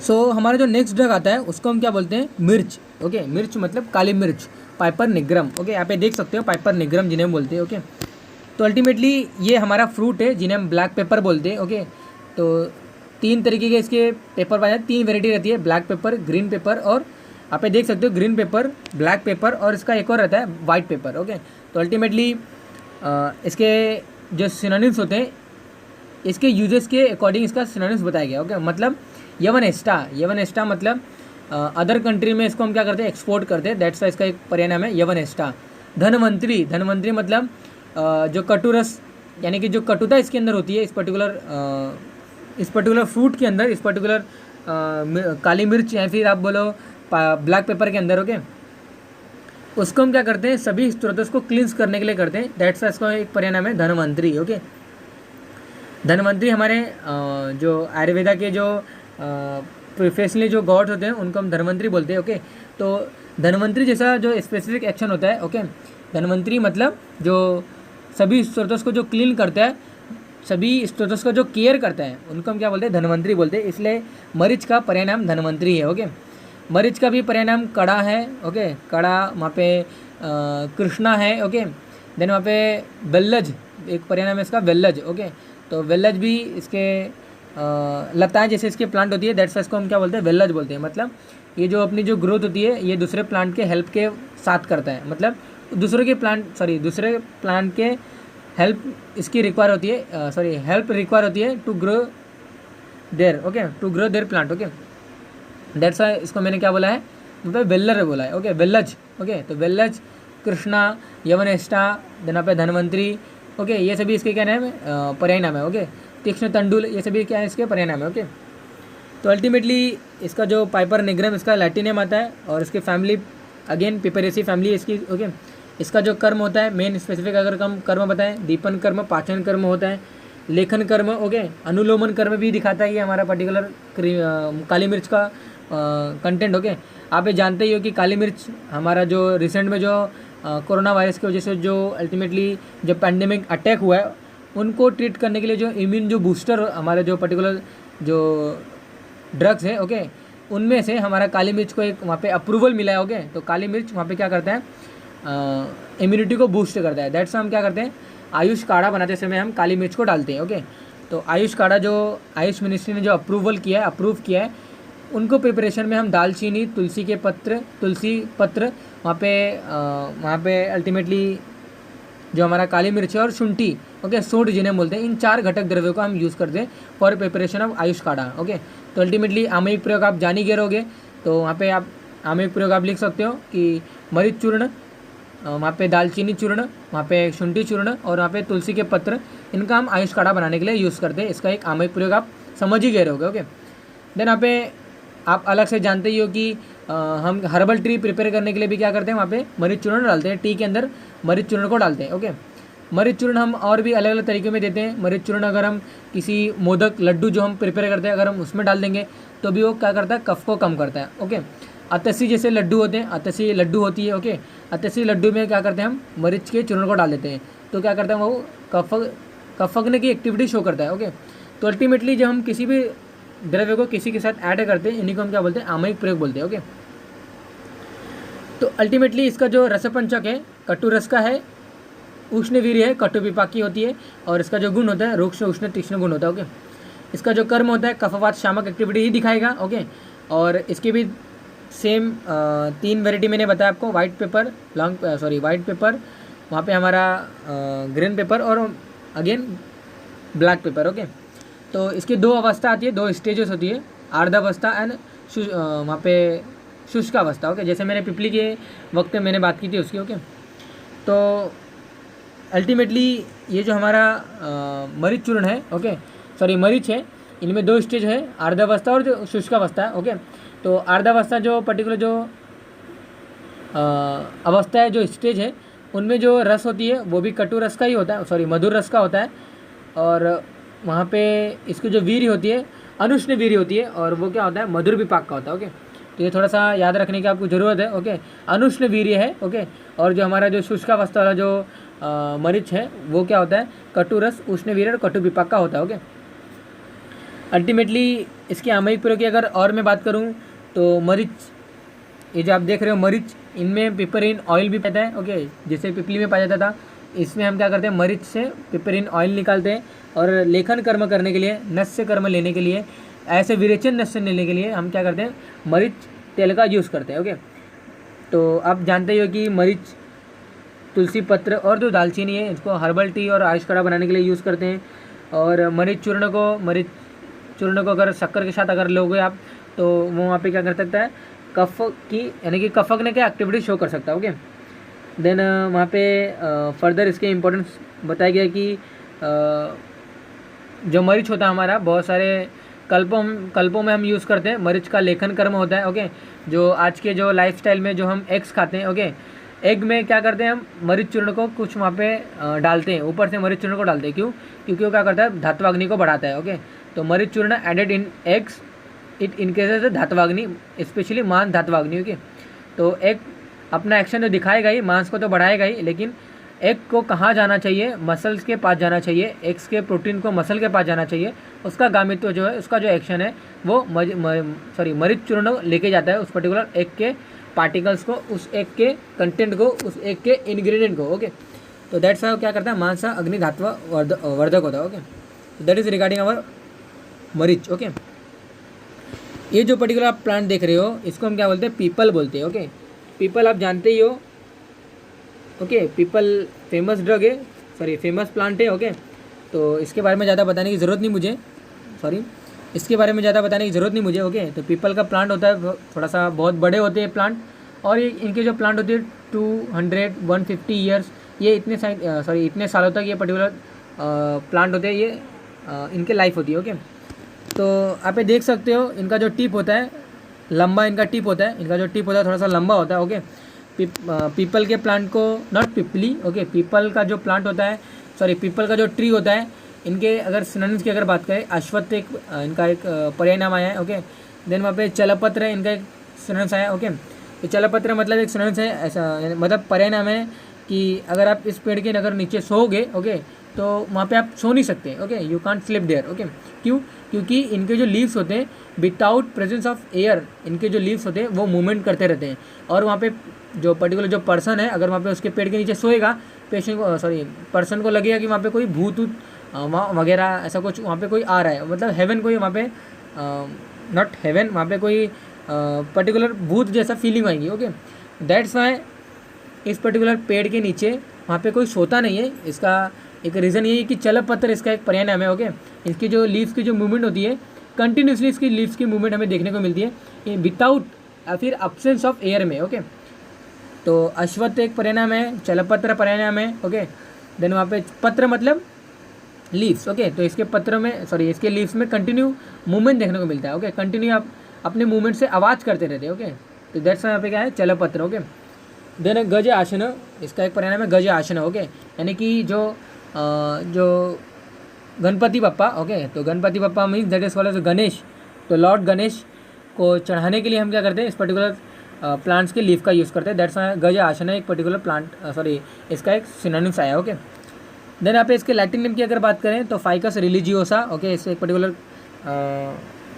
हमारा जो next drug आता है उसको हम क्या बोलते हैं, मिर्च। ओके, मिर्च मतलब काली मिर्च, पाइपर निग्रम। ओके, यहाँ पे देख सकते हो पाइपर निग्रम जिन्हें हम बोलते हैं। ओके, तो अल्टीमेटली ये हमारा फ्रूट है जिन्हें हम ब्लैक पेपर बोलते हैं। ओके, तो 3 तरीके के इसके पेपर पाए जाते हैं, 3 वेराइटी रहती है, ब्लैक पेपर, ग्रीन पेपर और यहाँ पे देख सकते हो ग्रीन पेपर, ब्लैक पेपर और इसका एक और रहता है वाइट पेपर। ओके, तो अल्टीमेटली इसके जो सिनोनिम्स होते हैं, इसके यूजेस के अकॉर्डिंग इसका सिनोनिम्स बताया गया। ओके, मतलब यवन एस्टा मतलब अदर कंट्री में इसको हम क्या करते हैं, एक्सपोर्ट करते हैं, दैट्स वाई इसका एक पर्याय नाम है यवन एस्टा। धनवंतरी मतलब जो कटुरस यानी कि जो कटुता इसके अंदर होती है, इस पर्टिकुलर फ्रूट के अंदर, इस पर्टिकुलर काली मिर्च या फिर आप बोलो ब्लैक पेपर के अंदर। ओके, उसको हम क्या करते हैं, सभी स्रोतों को क्लींस करने के लिए करते हैं, दैट्स वाई इसका एक पर्याय नाम है धनवंतरी। ओके, धनवंतरी हमारे जो आयुर्वेदा के जो प्रोफेशनली जो गॉड्स होते हैं उनको हम धनवंतरी बोलते हैं। ओके, तो धनवंतरी जैसा जो स्पेसिफिक एक्शन होता है। ओके, धनवंतरी मतलब जो सभी स्रोतों को जो क्लीन करता है, सभी स्रोतों का जो केयर करता है, उनको हम क्या बोलते हैं, धनवंतरी बोलते हैं। इसलिए मरीच का पर्याय नाम धनवंतरी है। ओके, मरीच का भी पर्याय नाम कड़ा है। ओके, कड़ा वहाँ पे कृष्णा है। ओके, देन वहाँ पे वेल्लज, एक पर्याय नाम है इसका वेल्लज। ओके, तो वेल्लज भी इसके लताएं जैसे इसके प्लांट होती है, दैट्स इसको हम क्या बोलते हैं, वेल्लज बोलते हैं। मतलब ये जो अपनी जो ग्रोथ होती है ये दूसरे प्लांट के हेल्प के साथ करता है, मतलब दूसरे प्लांट के हेल्प इसकी रिक्वायर होती है, हेल्प रिक्वायर होती है to grow their. Okay, to grow their plant. Okay, that's why इसको मैंने क्या बोला है, मतलब वेल्लर बोला है। ओके, वेल्लज। ओके, तो वेल्लज, कृष्णा, यवन एस्टा, देन पे धनवंतरी। ओके, ये सभी इसके क्या नाम है, पर्याय नाम है। ओके, तीक्ष्ण तंडुल, ये सभी क्या है, इसके पर्याय नाम है। ओके, तो अल्टीमेटली इसका जो पाइपर निग्रम इसका लैटिन नेम आता है और इसकी फैमिली अगेन पिपरेसी फैमिली है इसकी। ओके, इसका जो कर्म होता है, मेन स्पेसिफिक अगर कर्म बताएं, दीपन कर्म, पाचन कर्म होता है, लेखन कर्म। ओके, अनुलोमन कर्म भी दिखाता है ये हमारा पर्टिकुलर काली मिर्च का कंटेंट। ओके, आप ये जानते ही हो कि काली मिर्च हमारा जो रिसेंट में जो कोरोना वायरस की वजह से जो अल्टीमेटली जो पैंडेमिक अटैक हुआ है, उनको ट्रीट करने के लिए जो इम्यून जो बूस्टर हमारे जो पर्टिकुलर जो ड्रग्स है। ओके, उनमें से हमारा काली मिर्च को एक वहाँ पे अप्रूवल मिला है। ओके, तो काली मिर्च वहाँ पे क्या करता है, इम्यूनिटी को बूस्ट करता है। दैट्स हम क्या करते हैं, आयुष काढ़ा बनाते समय हम काली मिर्च को डालते हैं। ओके, तो आयुष काढ़ा जो आयुष मिनिस्ट्री ने जो अप्रूव किया है, उनको प्रिपरेशन में हम दालचीनी, तुलसी पत्र वहाँ पे अल्टीमेटली जो हमारा काली मिर्च है और शुंठी, ओके, सूंठ जिन्हें बोलते हैं, इन 4 घटक द्रव्यों को हम यूज़ करते हैं फॉर प्रिपरेशन ऑफ आयुष काढ़ा। ओके, तो अल्टीमेटली आमयिक प्रयोग आप जान ही गए होगे, तो वहाँ पे आप आमयिक प्रयोग आप लिख सकते हो कि मरीच चूर्ण, वहाँ पे दालचीनी चूर्ण, वहाँ पे शुंठी चूर्ण और वहाँ पे तुलसी के पत्र, इनका हम आयुष काढ़ा बनाने के लिए यूज़ करते हैं। इसका एक आमयिक प्रयोग आप समझ ही गए होगे। ओके, देन यहाँ पे आप अलग से जानते ही हो कि हम हर्बल टी प्रिपेयर करने के लिए भी क्या करते हैं, वहाँ पे मरीच चूर्ण डालते हैं, टी के अंदर मरीच चूर्ण को डालते हैं। ओके, मरीच चूर्ण हम और भी अलग अलग तरीके में देते हैं। मरीच चूर्ण अगर हम किसी मोदक लड्डू जो हम प्रिपेयर करते हैं, अगर हम उसमें डाल देंगे तो भी वो क्या करता है, कफ को कम करता है। ओके, अतसी जैसे लड्डू होते हैं, अतसी लड्डू होती है। ओके, अतसी लड्डू में क्या करते हैं, हम मरीच के चूर्ण को डाल देते हैं, तो क्या करता है, वो कफकने की एक्टिविटी शो करता है। ओके, तो अल्टीमेटली जब हम किसी भी द्रव्य को किसी के साथ ऐड करते हैं, इन्हीं को हम क्या बोलते हैं, आमयिक प्रयोग बोलते हैं। ओके, तो अल्टीमेटली इसका जो रसपंचक है, कटु रस का है, उष्णवीर्य है, कटु विपाकी होती है, और इसका जो गुण होता है, रुक्ष उष्ण तीक्ष्ण गुण होता है। ओके, इसका जो कर्म होता है, कफवात शामक एक्टिविटी ही दिखाएगा। ओके, और इसके भी सेम 3 वेराइटी मैंने बताया आपको, वाइट पेपर, वहाँ पे हमारा ग्रीन पेपर और अगेन ब्लैक पेपर। ओके, तो इसकी 2 अवस्था आती है, 2 स्टेजेस होती है, आर्द्रावस्था एंड वहाँ पे शुष्क अवस्था। ओके, जैसे मैंने पिपली के वक्त में मैंने बात की थी उसकी। ओके, तो अल्टीमेटली ये जो हमारा मरीच चूर्ण है, मरीच है, इनमें 2 स्टेज है, आर्द्रावस्था और जो शुष्क अवस्था है। ओके, तो आर्द्रावस्था जो पर्टिकुलर जो अवस्था है, जो स्टेज है, उनमें जो रस होती है वो भी कटु रस का ही होता है, मधुर रस का होता है, और वहाँ पे इसकी जो वीर्य होती है, अनुष्ण वीर्य होती है, और वो क्या होता है, मधुर विपाक का होता है। ओके, तो ये थोड़ा सा याद रखने की आपको ज़रूरत है। ओके, अनुष्ण वीर्य है। ओके, और जो हमारा जो शुष्कावस्था वाला जो मरीच है वो क्या होता है, कटु रस, उष्ण वीर्य और कटु विपाक का होता है। ओके, अल्टीमेटली इसके आमयिक प्रयोग की अगर और मैं बात करूँ तो मरीच, ये जो आप देख रहे हो मरीच, इनमें पिपरिन ऑयल भी पाता है। ओके, जैसे पिपली में पाया जाता था, इसमें हम क्या करते हैं, मरीच से पिपरिन ऑयल निकालते हैं और लेखन कर्म करने के लिए, नस्य कर्म लेने के लिए, ऐसे विरेचन नस्य लेने के लिए हम क्या करते हैं, मरीच तेल का यूज़ करते हैं। ओके, तो आप जानते ही हो कि मरीच, तुलसी पत्र और जो दालचीनी है इसको हर्बल टी और आयुष काढ़ा बनाने के लिए यूज़ करते हैं। और मरीच चूर्ण को अगर शक्कर के साथ अगर लोगे आप, तो वो वहाँ पे क्या कर सकता है, कफ की यानी कि कफकने के एक्टिविटी शो कर सकता है। ओके, देन वहाँ पे फर्दर इसके इम्पोर्टेंस बताया गया कि जो मरीच होता है हमारा, बहुत सारे कल्पों में हम यूज़ करते हैं। मरीच का लेखन कर्म होता है। ओके, जो आज के जो लाइफस्टाइल में जो हम एग्स खाते हैं, ओके, एग में क्या करते हैं, हम मरीच चूर्ण को कुछ वहाँ पे डालते हैं, ऊपर से मरीच चूर्ण को डालते हैं। क्यों? क्योंकि वो क्या करता है, धात्वाग्नि को बढ़ाता है। ओके, तो मरीच चूर्ण added in eggs, it increases धात्वाग्नि, स्पेशली मांस धात्वाग्नि। ओके, तो एग अपना एक्शन तो दिखाएगा ही, मांस को तो बढ़ाएगा ही, लेकिन एग को कहाँ जाना चाहिए, मसल्स के पास जाना चाहिए, एग्स के प्रोटीन को मसल के पास जाना चाहिए, उसका गामित्व जो है, उसका जो एक्शन है वो मरीच चूर्ण लेके जाता है उस पर्टिकुलर एग के पार्टिकल्स को, उस एग के कंटेंट को, उस एग के इंग्रेडिएंट को। ओके, तो दैट्स वाई क्या करता है, मांस अग्नि धात्व वर्धक होता है। Okay, that is regarding our marich. Okay, ये जो पर्टिकुलर आप प्लांट देख रहे हो, इसको हम क्या बोलते हैं, पीपल बोलते हैं। ओके, पीपल आप जानते ही हो। ओके, पीपल फेमस ड्रग है, फेमस प्लांट है। ओके, तो इसके बारे में ज़्यादा बताने की ज़रूरत नहीं मुझे, इसके बारे में ज़्यादा बताने की ज़रूरत नहीं मुझे। ओके, तो पीपल का प्लांट होता है, थोड़ा सा बहुत बड़े होते हैं प्लांट, और ये इनके जो प्लांट होते हैं 200-150 ईयर्स, ये इतने सालों तक ये पर्टिकुलर प्लांट होते हैं, ये इनके लाइफ होती है। ओके, तो आप ये देख सकते हो, इनका जो टिप होता है लंबा, इनका टिप होता है थोड़ा सा लंबा होता है। ओके, पीपल के प्लांट को, नॉट पिपली, ओके, पीपल का जो प्लांट होता है, पीपल का जो ट्री होता है, इनके अगर सिनोनिम्स की अगर बात करें, अश्वत्थ एक इनका एक पर्याय नाम आया है। ओके, देन वहाँ पे चलपत्र इनका एक सिनोनिम्स आया है। ओके, तो चलपत्र मतलब एक सिनोनिम्स है, ऐसा मतलब पर्याय नाम है कि अगर आप इस पेड़ के अगर नीचे सोओगे, ओके, तो वहाँ पे आप सो नहीं सकते। Okay, you can't sleep there. Okay, क्यों? क्योंकि इनके जो लीव्स होते हैं, विदाउट प्रेजेंस ऑफ एयर, इनके जो लीव्स होते हैं वो मूवमेंट करते रहते हैं, और वहाँ पे जो पर्टिकुलर जो पर्सन है, अगर वहाँ पे उसके पेड़ के नीचे सोएगा, पर्सन को लगेगा कि वहाँ पे कोई भूत वगैरह ऐसा कुछ वहाँ पे कोई आ रहा है, मतलब हेवन कोई वहाँ पे, नॉट हेवन, वहाँ पे कोई पर्टिकुलर भूत जैसा फीलिंग आएगी। ओके, दैट्स वाई इस पर्टिकुलर पेड़ के नीचे वहाँ पे कोई सोता नहीं है। इसका एक रीज़न ये है कि चलपत्र इसका एक पर्याय नाम है। ओके, इसकी जो लीव्स की जो मूवमेंट होती है, कंटिन्यूसली इसकी लीव्स की मूवमेंट हमें देखने को मिलती है विदाउट या फिर अब्सेंस ऑफ एयर में। ओके, तो अश्वत्थ एक पर्याय नाम है, चलपत्र पर्याय नाम है। ओके, देन वहाँ पे पत्र मतलब लीव्स। ओके, तो इसके पत्र में इसके लीव्स में कंटिन्यू मूवमेंट देखने को मिलता है। ओके, कंटिन्यू आप अपने मूवमेंट से आवाज़ करते रहते हैं। ओके, तो दैट्स यहाँ पे क्या है, चलपत्र। ओके, देन गज आसन, इसका एक परिणाम है गज आसन। ओके, यानी कि जो गणपति बप्पा, ओके, तो Ganpati Bappa means that is called as Ganesh. तो लॉर्ड गणेश को चढ़ाने के लिए हम क्या करते हैं, इस पर्टिकुलर प्लांट्स के लीफ का यूज़ करते हैं। दैट्स गज आसन है एक पर्टिकुलर प्लांट, इसका एक सिनोनिम्स आया। ओके, देन यहाँ पे इसके लैटिन नेम की अगर बात करें तो फाइकस रिलीजियोसा। ओके, इससे एक पर्टिकुलर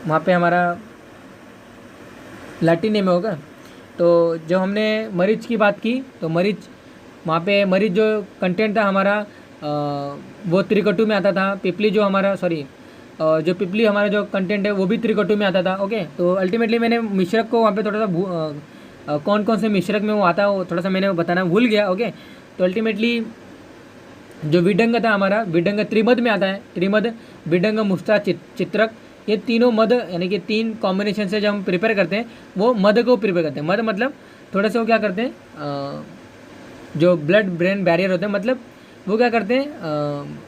वहाँ पे हमारा लैटिन नेम होगा। तो जो हमने मरीच की बात की, तो मरीच वहाँ पे मरीच जो कंटेंट था हमारा वो त्रिकटु में आता था। पिपली जो हमारा जो पिपली हमारा जो कंटेंट है वो भी त्रिकटु में आता था। ओके, तो अल्टीमेटली मैंने मिश्रक को वहाँ पे थोड़ा सा कौन कौन से मिश्रक में वो आता है वो थोड़ा सा मैंने बताना भूल गया। ओके, तो अल्टीमेटली जो विडंग था हमारा, विडंग त्रिमद में आता है। त्रिमद, विडंग, मुस्ता, चित्रक, ये तीनों मद यानी कि 3 कॉम्बिनेशन से जब हम प्रिपेयर करते हैं वो मद को प्रिपेयर करते हैं। मद मतलब थोड़ा सा वो क्या करते हैं, जो ब्लड ब्रेन बैरियर होते हैं, मतलब वो क्या करते हैं,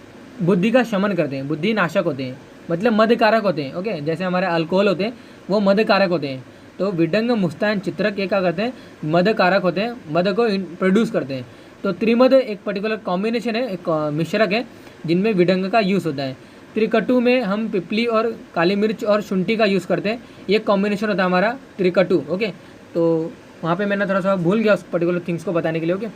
बुद्धि का शमन करते हैं, बुद्धि नाशक होते हैं, मतलब मद कारक होते हैं। ओके, जैसे हमारे अल्कोहल होते हैं वो मद कारक होते हैं। तो विडंग, मुस्तान, चित्रक ये क्या करते हैं, मद कारक होते हैं, मद को प्रोड्यूस करते हैं। तो त्रिमद एक पर्टिकुलर कॉम्बिनेशन है, एक मिश्रक है जिनमें विडंग का यूज़ होता है। त्रिकटु में हम पिपली और काली मिर्च और शुंठी का यूज़ करते हैं, ये कॉम्बिनेशन होता है हमारा त्रिकटु। ओके, तो वहाँ पे मैंने थोड़ा सा भूल गया उस पर्टिकुलर थिंग्स को बताने के लिए। Okay,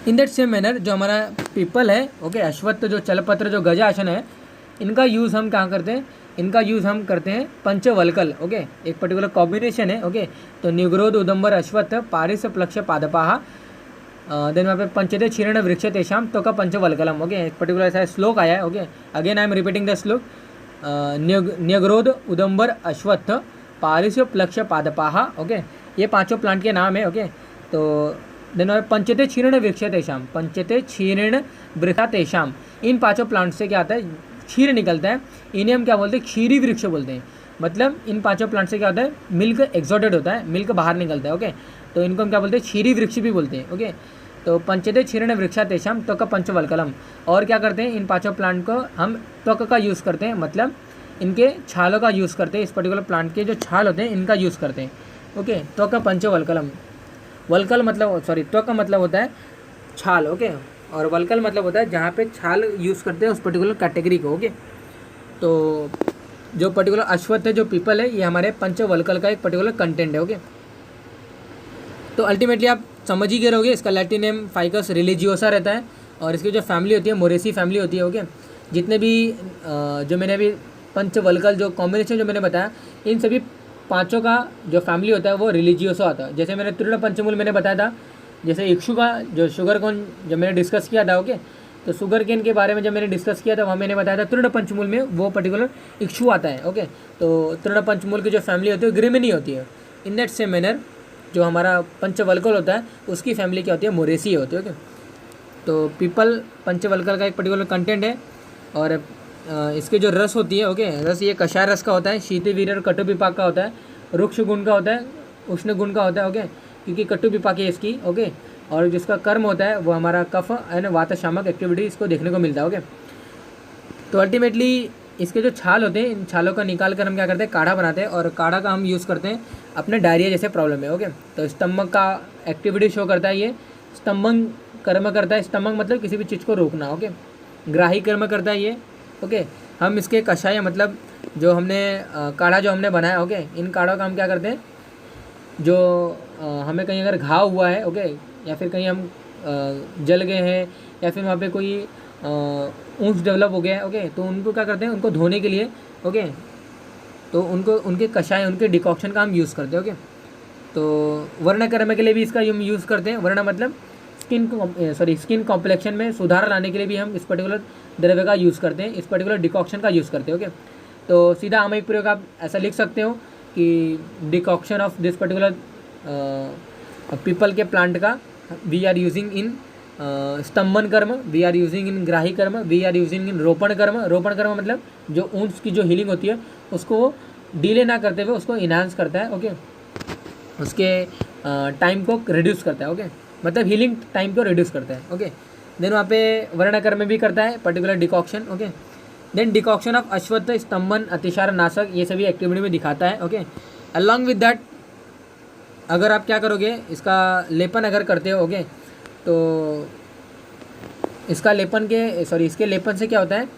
in that same manner जो हमारा पीपल है, ओके, अश्वत्थ, जो चलपत्र, जो गजासन है, इनका यूज़ हम कहाँ करते हैं, इनका यूज़ हम करते हैं पंचवल्कल, ओके, एक पर्टिकुलर कॉम्बिनेशन है, ओके। तो निग्रोध उदंबर अश्वत्थ पारिस प्लक्ष पादपाह, देन वहाँ पे पंचते क्षीर्ण वृक्ष तेषाम तो का पंचवल्कलम, ओके। एक पर्टिकुलर ऐसा श्लोक आया है, okay. Again I am repeating the श्लोक, न्यग्रोध उदंबर अश्वत्थ पारिस प्लक्ष पादपाह, ओके। ये पांचों प्लांट के नाम है, ओके। तो देन पंचते क्षीर्ण वृक्ष तेषाम, पंचते क्षीर्ण वृक्षा तेषाम, इन पांचों प्लांट से क्या आता है, क्षीर निकलता है। इन्हें हम क्या बोलते हैं, क्षीरी वृक्ष बोलते हैं। मतलब इन पांचों प्लांट से क्या होता है, मिल्क एक्सॉर्टेड होता है, मिल्क बाहर निकलता है, ओके। तो इनको हम क्या बोलते हैं, क्षीरी वृक्ष भी बोलते हैं, ओके। तो पंचते क्षीर्ण वृक्षा तेषाम त्वक पंचवल्कलम। और क्या करते हैं, इन पांचों प्लांट को हम त्वक का यूज़ करते हैं, मतलब इनके छालों का यूज़ करते हैं। इस पर्टिकुलर प्लांट के जो छाल होते हैं इनका यूज़ करते हैं, ओके। त्वक पंचवल्कलम, वल्कल मतलब सॉरी त्वक का मतलब होता है छाल, ओके। और वल्कल मतलब होता है जहाँ पे छाल यूज़ करते हैं उस पर्टिकुलर कैटेगरी को, ओके। तो जो पर्टिकुलर अश्वत्थ है, जो पीपल है, ये हमारे पंचवल्कल का एक पर्टिकुलर कंटेंट है, ओके। तो अल्टीमेटली आप समझ ही गए रहोगे, इसका लैटिन नेम फाइकस रिलीजियोसा रहता है और इसकी जो फैमिली होती है मोरेसी फैमिली होती है, ओके। जितने भी जो मैंने अभी पंचवल्कल जो कॉम्बिनेशन जो मैंने बताया, इन सभी पांचों का जो फैमिली होता है वो रिलीजियोसा होता है। जैसे मैंने तृण पंचमूल मैंने बताया था, जैसे इक्षु का जो शुगर कौन जब मैंने डिस्कस किया था, ओके। तो शुगर केन के बारे में जब मैंने डिस्कस किया था वहाँ मैंने बताया था तृण पंचमूल में वो पर्टिकुलर इक्षु आता है, ओके। तो तृण पंचमूल की जो फैमिली होती है ग्रिमिनी होती है। इन दैट सेम मैनर जो हमारा पंचवल्कल होता है उसकी फैमिली क्या होती है, मोरेसी होती है, ओके। तो पीपल पंचवल्कल का एक पर्टिकुलर कंटेंट है। और इसके जो रस होती है, ओके, रस ये कषाय रस का होता है, शीत वीर्य और कटु विपाक का होता है, रुक्ष गुण का होता है, उष्ण गुण का होता है, ओके, क्योंकि कटु विपाक है इसकी, ओके। और जिसका कर्म होता है वो हमारा कफ एंड वात शामक एक्टिविटी इसको देखने को मिलता है, ओके। तो अल्टीमेटली इसके जो छाल होते हैं इन छालों का निकाल कर हम क्या करते हैं, काढ़ा बनाते हैं। और काढ़ा का हम यूज़ करते हैं अपने डायरिया जैसे प्रॉब्लम है, ओके। तो स्तंभक का एक्टिविटी शो करता है, ये स्तंभन कर्म करता है। स्तंभक मतलब किसी भी चीज़ को रोकना, ओके। ग्राही कर्म करता है ये, ओके। हम इसके कषाय मतलब जो हमने काढ़ा जो हमने बनाया, ओके, इन काढ़ों का हम क्या करते हैं, जो हमें कहीं अगर घाव हुआ है, ओके, या फिर कहीं हम जल गए हैं या फिर वहाँ पे कोई ऊंच डेवलप हो गया है, ओके, तो उनको क्या करते हैं, उनको धोने के लिए, ओके, तो उनको उनके कषाय उनके डिकॉक्शन का हम यूज़ करते हैं, ओके। तो वर्ण कर्म के लिए भी इसका हम यूज़ करते हैं। वर्ण मतलब स्किन कॉम्प्लेक्शन में सुधार लाने के लिए भी हम इस पर्टिकुलर द्रव्य का यूज़ करते हैं, इस पर्टिकुलर डिकॉक्शन का यूज़ करते हैं, ओके। तो सीधा आमयिक प्रयोग आप ऐसा लिख सकते हो कि decoction of this particular people के प्लांट का वी आर यूजिंग इन स्तंभन कर्म, वी आर यूजिंग इन ग्राही कर्म, वी आर यूजिंग इन रोपण कर्म। रोपण कर्म मतलब जो ऊंच की जो हीलिंग होती है उसको वो डिले ना करते हुए उसको इन्हांस करता है, ओके, उसके टाइम को रिड्यूस करता है, ओके, मतलब हीलिंग टाइम को रिड्यूस करता है, ओके। देन वहाँ पे वर्ण कर्म भी करता है particular decoction, okay. Then decoction of अश्वत्थ स्तंभन अतिसार नाशक ये सभी एक्टिविटी में दिखाता है, ओके। अलॉन्ग विद दैट अगर आप क्या करोगे, इसका लेपन अगर करते हो, ओके, तो इसका लेपन के इसके लेपन से क्या होता है,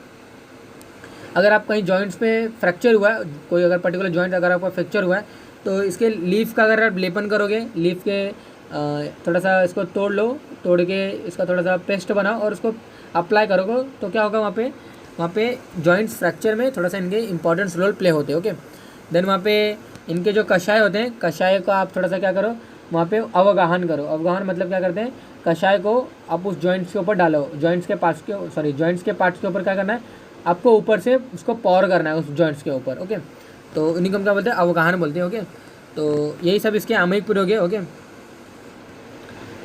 अगर आप कहीं जॉइंट्स पे फ्रैक्चर हुआ है, कोई अगर पर्टिकुलर जॉइंट अगर आपका फ्रैक्चर हुआ है तो इसके लीफ का अगर आप लेपन करोगे, लीफ के थोड़ा सा इसको तोड़ लो, तोड़ के इसका थोड़ा सा पेस्ट बनाओ और उसको अप्लाई करोगे तो क्या होगा, वहाँ पे जॉइंट्स फ्रैक्चर में थोड़ा सा इनके इंपॉर्टेंस रोल प्ले होते हैं, ओके। देन वहाँ पे इनके जो कषाय होते हैं, कषाय को आप थोड़ा सा क्या करो, वहाँ पे अवगाहन करो। अवगाहन मतलब क्या करते हैं, कषाय को आप उस जॉइंट्स के ऊपर डालो, जॉइंट्स के पार्ट्स के ऊपर क्या करना है, आपको ऊपर से उसको पॉर करना है उस जॉइंट्स के ऊपर, ओके। तो इन्हीं को हम क्या बोलते हैं, अवगाहन बोलते हैं, ओके। तो यही सब इसके आमयिक प्रयोग है, ओके।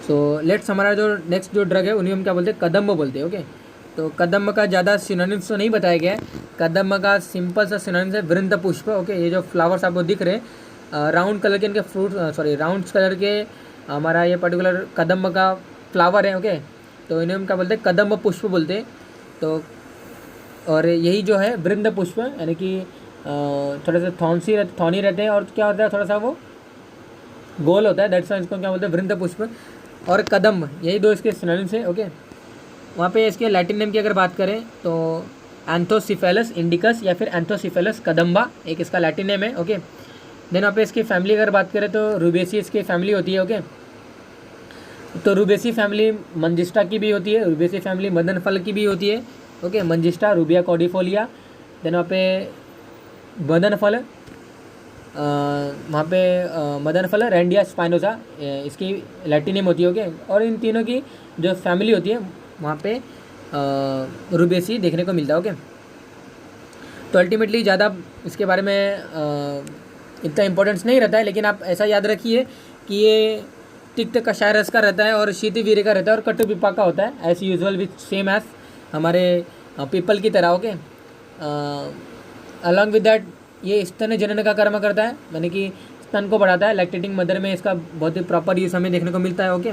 सो लेट्स हमारा जो नेक्स्ट जो ड्रग है उन्हें हम क्या बोलते हैं, कदम्ब बोलते हैं, ओके। तो कदम्ब का ज़्यादा सिनोनिम्स तो नहीं बताया गया है। कदम्ब का सिंपल सा सिनोनिम्स है वृंद पुष्प, ओके। ये जो फ्लावर्स आपको दिख रहे हैं राउंड कलर के इनके फ्रूट राउंड कलर के हमारा ये पर्टिकुलर कदम्ब का फ्लावर है, ओके। तो इन्हें हम क्या बोलते हैं, कदम्ब पुष्प बोलते हैं। तो और यही जो है वृंद पुष्प यानी कि थोड़े से थॉनी रहते हैं और क्या होता है, थोड़ा सा वो गोल होता है, दैट्स वाई इसको क्या बोलते हैं, वृंद पुष्प और कदम्ब, यही दो इसके सिनोनिम्स है, ओके। वहाँ पे इसके लैटिन नेम की अगर बात करें तो एंथोसिफेलस इंडिकस या फिर एंथोसिफेलस कदम्बा एक इसका लैटिन नेम है, ओके। देन वहाँ पे इसकी फैमिली अगर बात करें तो रूबेसी इसकी फैमिली होती है, ओके। तो रूबेसी फैमिली मंजिस्टा की भी होती है, रूबेसी फैमिली मदन फल की भी होती है, okay. Manjistha rubia cordifolia. Then वहाँ पे मदन फल, वहाँ पे मदन फल रेंडिया स्पाइनोसा इसकी लैटिन नेम होती है। ओके, और इन तीनों की जो फैमिली होती है वहाँ पे रुबेसी देखने को मिलता है। ओके, तो अल्टीमेटली ज़्यादा इसके बारे में इतना इम्पोर्टेंस नहीं रहता है, लेकिन आप ऐसा याद रखिए कि ये तिक्त कषाय रस का रहता है और शीत वीर्य का रहता है और कटु विपाक का होता है, as usual with same as हमारे पीपल की तरह। ओके, अलॉन्ग विद दैट ये स्तन जनन का कर्म करता है, यानी कि स्तन को बढ़ाता है। लैक्टेटिंग मदर में इसका बहुत ही प्रॉपर यूज़ हमें देखने को मिलता है। ओके,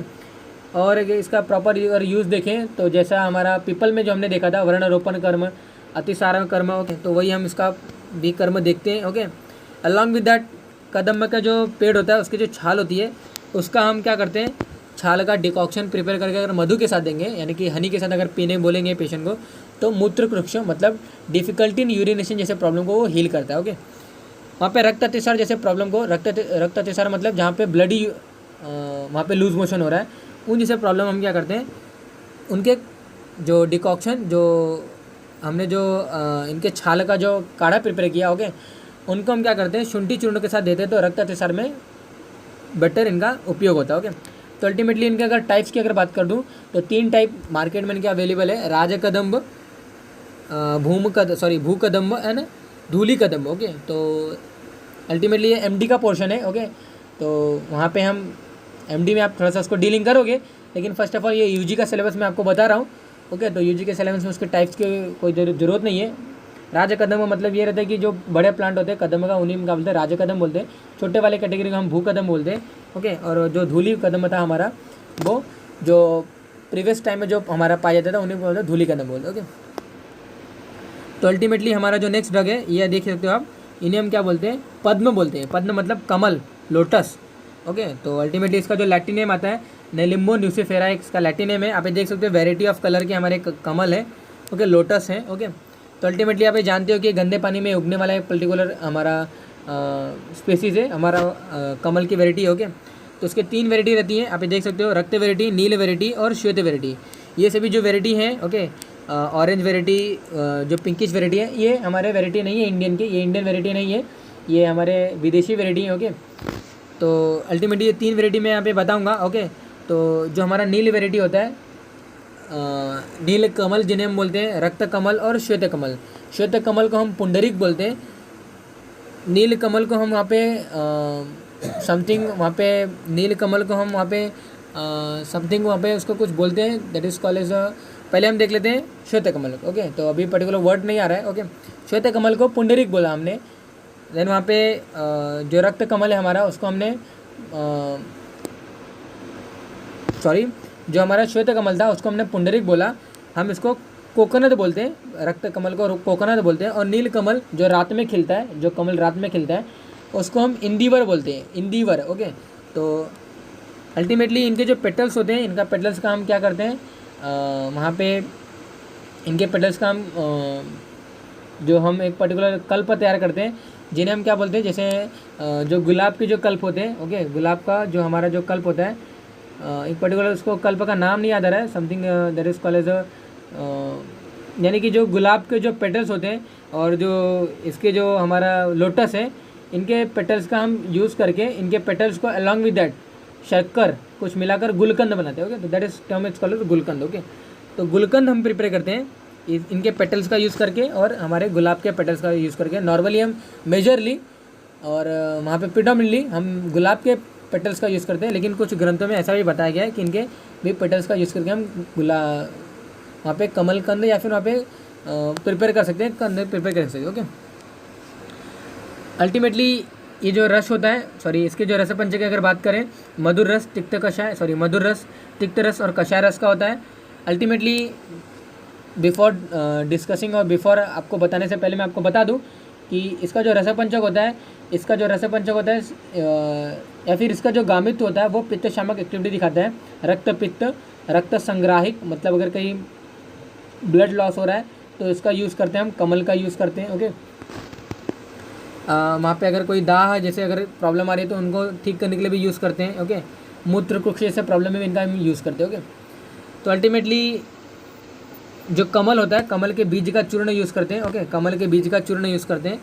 और इसका प्रॉपर अगर यूज़ देखें तो जैसा हमारा पीपल में जो हमने देखा था वर्णारोपण कर्म, अतिसार कर्म, ओके, तो वही हम इसका भी कर्म देखते हैं। ओके, अलॉन्ग विद दैट कदम्ब का जो पेड़ होता है उसकी जो छाल होती है उसका हम क्या करते हैं, छाल का डिकॉक्शन प्रिपेयर करके अगर मधु के साथ देंगे, यानी कि हनी के साथ अगर पीने बोलेंगे पेशेंट को, तो मूत्र कृक्ष मतलब डिफिकल्टी इन यूरिनेशन जैसे प्रॉब्लम को वो हील करता है। ओके, वहाँ पे रक्त अतिसार जैसे प्रॉब्लम को, रक्त अतिसार मतलब जहाँ पे ब्लडी वहाँ पे लूज मोशन हो रहा है, उन जैसे प्रॉब्लम हम क्या करते हैं, उनके जो डिकॉक्शन जो हमने जो इनके छाल का जो काढ़ा प्रिपेयर किया, ओके, उनको हम क्या करते हैं शुंठी चूर्ण के साथ देते हैं, तो रक्त अतिसार में बेटर इनका उपयोग होता है। ओके, तो अल्टीमेटली इनके अगर टाइप्स की अगर बात कर दूं तो 3 टाइप मार्केट में इनके अवेलेबल है, राजकदम्ब, भूकदम्ब एंड धूली कदम्ब। ओके, तो अल्टीमेटली ये एमडी का पोर्शन है। ओके, तो वहाँ पे हम एमडी में आप थोड़ा सा उसको डीलिंग करोगे, लेकिन फर्स्ट ऑफ ऑल ये यूजी का सिलेबस मैं आपको बता रहा हूँ। ओके, तो यूजी के सिलेबस में उसके टाइप्स की कोई ज़रूरत नहीं है। राजकदम्ब मतलब ये रहता है कि जो बड़े प्लांट होते हैं कदम का, उन्हीं का बोलते हैं राजकदम्ब बोलते हैं। छोटे वाले कैटेगरी को हम भूकदम्ब बोलते हैं। ओके, और जो धूली कदम्ब था हमारा, वो जो प्रीवियस टाइम में जो हमारा पाया जाता था उन्हीं को बोलते हैं धूली कदम्ब बोलते हैं। ओके, तो अल्टीमेटली हमारा जो नेक्स्ट ड्रग है ये देख सकते हो आप, इन्हें हम क्या बोलते हैं, पद्म बोलते हैं। पद्म मतलब कमल, लोटस। ओके, तो अल्टीमेटली इसका जो लैटिन नेम आता है नेलिम्बो न्यूसिफेरा, इसका लैटिन नेम है। आप देख सकते हो वेराइटी ऑफ कलर के हमारे कमल है। ओके, लोटस है। ओके, तो अल्टीमेटली आप जानते हो कि गंदे पानी में उगने वाला एक पर्टिकुलर हमारा स्पेसीज है, हमारा कमल की वेराइटी है। ओके, तो उसके 3 वेराइटी रहती हैं, आप देख सकते हो, रक्त वेराइटी, नील वेराइटी और श्वेत वेराइटी। ये सभी जो वेराइटी हैं, ओके, ऑरेंज वेराइटी, जो पिंकिश वेराइटी है, ये हमारे वेराइटी नहीं है इंडियन की, ये इंडियन वेराइटी नहीं है, ये हमारे विदेशी वेराइटी है। ओके, तो अल्टीमेटली ये 3 वेराइटी मैं यहाँ पे बताऊँगा। ओके, तो जो हमारा नील वेराइटी होता है, नील कमल जिन्हें हम बोलते हैं, रक्त कमल और श्वेत कमल। श्वेत कमल को हम पुंडरीक बोलते हैं, नील कमल को हम वहाँ पे समथिंग, वहाँ पे नील कमल को हम वहाँ पे समथिंग वहाँ पे उसको कुछ बोलते हैं, दैट इज़ कॉल्ड एज पहले हम देख लेते हैं श्वेत कमल। ओके, तो अभी पर्टिकुलर वर्ड नहीं आ रहा है। ओके, श्वेत कमल को पुंडरीक बोला हमने। देन वहाँ पे जो रक्त कमल है हमारा उसको हमने जो हमारा श्वेत कमल था उसको हमने पुंडरीक बोला। हम इसको कोकोनट बोलते हैं, रक्त कमल को कोकोनट बोलते हैं। और नील कमल जो रात में खिलता है, जो कमल रात में खिलता है, उसको हम इंदिवर बोलते हैं, इंदिवर। ओके, तो अल्टीमेटली इनके जो पेटल्स होते हैं, इनका पेटल्स का हम क्या करते हैं, वहाँ पे इनके पेटल्स का हम जो हम एक पर्टिकुलर कल्प तैयार करते हैं, जिन्हें हम क्या बोलते हैं, जैसे जो गुलाब के जो कल्प होते हैं। ओके, गुलाब का जो हमारा जो कल्प होता है, एक पर्टिकुलर उसको कल्प का नाम नहीं याद आ रहा है, something that is called as यानी कि जो गुलाब के जो पेटल्स होते हैं और जो इसके जो हमारा लोटस है, इनके पेटल्स का हम यूज़ करके इनके पेटल्स को अलॉन्ग विद दैट शक्कर कुछ मिलाकर गुलकंद बनाते हैं। ओके, तो that is term is called gulkand. Okay, तो गुलकंद हम प्रिपेयर करते हैं इनके पेटल्स का यूज़ करके और हमारे गुलाब के पेटल्स का यूज़ करके। नॉर्मली हम मेजरली और वहाँ पे प्रिडोमिनेटली हम गुलाब के पेटल्स का यूज़ करते हैं, लेकिन कुछ ग्रंथों में ऐसा भी बताया गया है कि इनके भी पेटल्स का यूज़ करके हम वहाँ पे कमल कंद या फिर वहाँ पे प्रिपेयर कर सकते हैं, कंद प्रिपेयर कर सकते हैं। ओके, अल्टीमेटली ये जो रस होता है, इसके जो रसपंच की अगर बात करें, मधुर रस, तिक्त कषाय, मधुर रस, तिक्त रस और कषाय रस का होता है। अल्टीमेटली बिफोर डिस्कसिंग और बिफोर आपको बताने से पहले मैं आपको बता दूं कि इसका जो रसपंचक होता है, या फिर इसका जो गामित्व होता है वो पित्त शामक एक्टिविटी दिखाता है। रक्त पित्त, रक्त संग्राहिक, मतलब अगर कहीं ब्लड लॉस हो रहा है तो इसका यूज़ करते हैं हम, कमल का यूज़ करते हैं। ओके, वहाँ पे अगर कोई दाह जैसे अगर प्रॉब्लम आ रही है तो उनको ठीक करने के लिए भी यूज़ करते हैं। ओके, मूत्र कुक्ष जैसे प्रॉब्लम में इनका हम यूज़ करते हैं। ओके, तो अल्टीमेटली जो कमल होता है, कमल के बीज का चूर्ण यूज़ करते हैं। ओके, कमल के बीज का चूर्ण यूज़ करते हैं।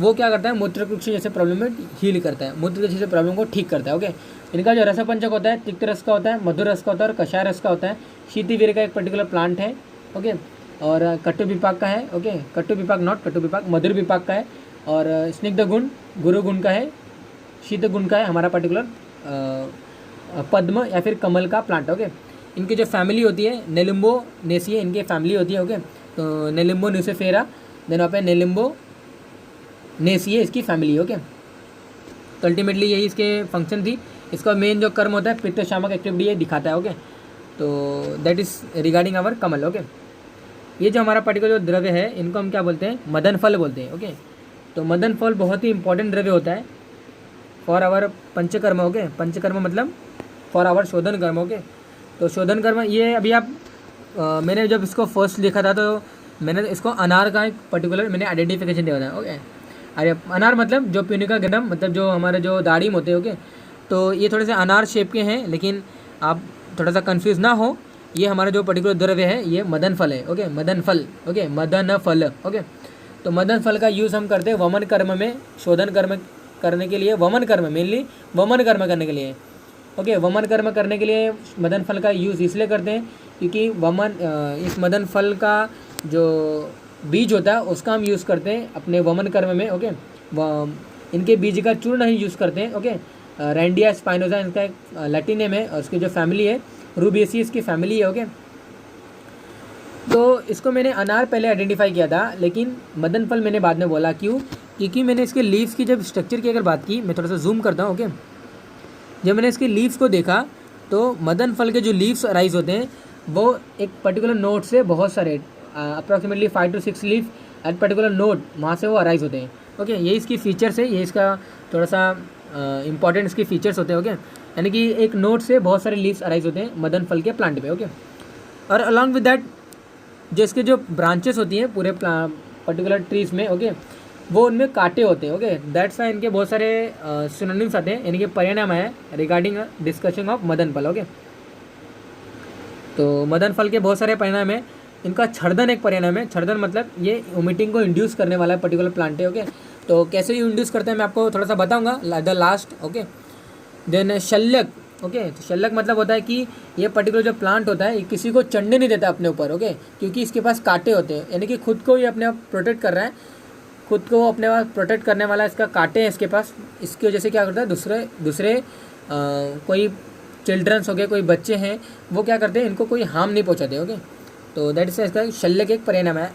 वो क्या करता है, मूत्रकुक्ष जैसे प्रॉब्लम में हील करता है, मूत्र जैसे प्रॉब्लम को ठीक करता है। ओके, इनका जो रसपंचक होता है तिक्त रस का होता है, मधुर रस का होता है और कषाय रस का होता है। शीतिवीर का एक पर्टिकुलर प्लांट है। ओके, और कटु विपाक का है। ओके, कटु विपाक नॉट कटु विपाक, मधुर विपाक का है। और स्निग्ध गुण गुरु गुण का है, शीत गुण का है हमारा पर्टिकुलर पद्म या फिर कमल का प्लांट। ओके, इनकी जो फैमिली होती है नेलिम्बो नेसिए, इनकी फैमिली होती है। ओके, तो नेलिम्बो न्यूसिफेरा, देन वहाँ पे नेलिम्बो नेसिए इसकी फैमिली। ओके, तो अल्टीमेटली यही इसके फंक्शन थी। इसका मेन जो कर्म होता है पित्त शामक एक्टिविटी ये दिखाता है। ओके, तो that is regarding our kamal. Okay, ये जो हमारा पर्टिकुलर जो द्रव्य है इनको हम क्या बोलते हैं, मदन फल बोलते हैं। ओके, तो मदन फल बहुत ही इंपॉर्टेंट द्रव्य होता है for our panchakarma. Okay, panchakarma मतलब फॉर आवर शोधन कर्म। ओके, तो शोधन कर्म ये अभी आप मैंने जब इसको फर्स्ट देखा था तो मैंने इसको अनार का एक पर्टिकुलर मैंने आइडेंटिफिकेशन दिया था। ओके, अरे अनार मतलब जो प्यूनिका ग्रम मतलब जो हमारे जो दाढ़ीम होते हैं। ओके, तो ये थोड़े से अनार शेप के हैं, लेकिन आप थोड़ा सा कंफ्यूज ना हो, ये हमारा जो पर्टिकुलर द्रव्य है ये मदन फल है। ओके, मदन फल। ओके, मदन फल। ओके, तो मदन फल का यूज़ हम करते हैं वमन कर्म में, शोधन कर्म करने के लिए, वमन कर्म मेनली वमन कर्म करने के लिए। ओके, वमन कर्म करने के लिए मदन फल का यूज़ इसलिए करते हैं क्योंकि इस मदन फल का जो बीज होता है उसका हम यूज़ करते हैं अपने वमन कर्म में। ओके, इनके बीज का चूर्ण ही यूज़ करते हैं। ओके, रैंडिया स्पाइनोजा इनका एक लैटिन नेम है और उसकी जो फैमिली है रूबिएसी इसकी फैमिली है। ओके, तो इसको मैंने अनार पहले आइडेंटिफाई किया था, लेकिन मदन फल मैंने बाद में बोला। क्यों? क्योंकि मैंने इसके लीव्स की जब स्ट्रक्चर की अगर बात की, मैं थोड़ा सा जूम करता हूँ। ओके, जब मैंने इसके लीव्स को देखा तो मदन फल के जो लीव्स अराइज होते हैं वो एक पर्टिकुलर नोट से बहुत सारे approximately 5 to 6 leaf at particular note वहाँ से वो अराइज होते हैं। ओके, ये इसकी फीचर्स है, ये इसका थोड़ा सा इंपॉर्टेंट इसके फीचर्स होते हैं। ओके, यानी कि एक नोट से बहुत सारे लीव्स अराइज होते हैं मदन फल के प्लांट पे। ओके, और अलॉन्ग विद दैट जो इसके जो ब्रांचेस होती हैं पूरे पर्टिकुलर ट्रीज में, ओके, वो उनमें कांटे होते हैं। ओके, दैट्स वाई इनके बहुत सारे सिनोनिम्स आते हैं, यानी कि परिणाम है रिगार्डिंग डिस्कशन ऑफ मदन फल। ओके, तो मदन फल के बहुत सारे परिणाम है। इनका छर्दन एक परिणाम है। छर्दन मतलब ये वोमिटिंग को इंड्यूस करने वाला पर्टिकुलर प्लांट है। ओके, तो कैसे ये इंड्यूस करते हैं मैं आपको थोड़ा सा बताऊंगा द लास्ट। ओके, देन शल्यक। ओके, तो शल्यक मतलब होता है कि ये पर्टिकुलर जो प्लांट होता है ये किसी को चढ़ने नहीं देता अपने ऊपर। ओके, क्योंकि इसके पास कांटे होते हैं, यानी कि खुद को ये अपने आप प्रोटेक्ट कर रहा है, खुद को अपने आप प्रोटेक्ट करने वाला इसका कांटे हैं इसके पास। इसकी वजह से क्या करता है दूसरे कोई चिल्ड्रंस हो गए, कोई बच्चे हैं, वो क्या करते हैं इनको कोई हार्म नहीं पहुँचाते। ओके, तो दैट इज इसका शल्यक एक परिणाम है।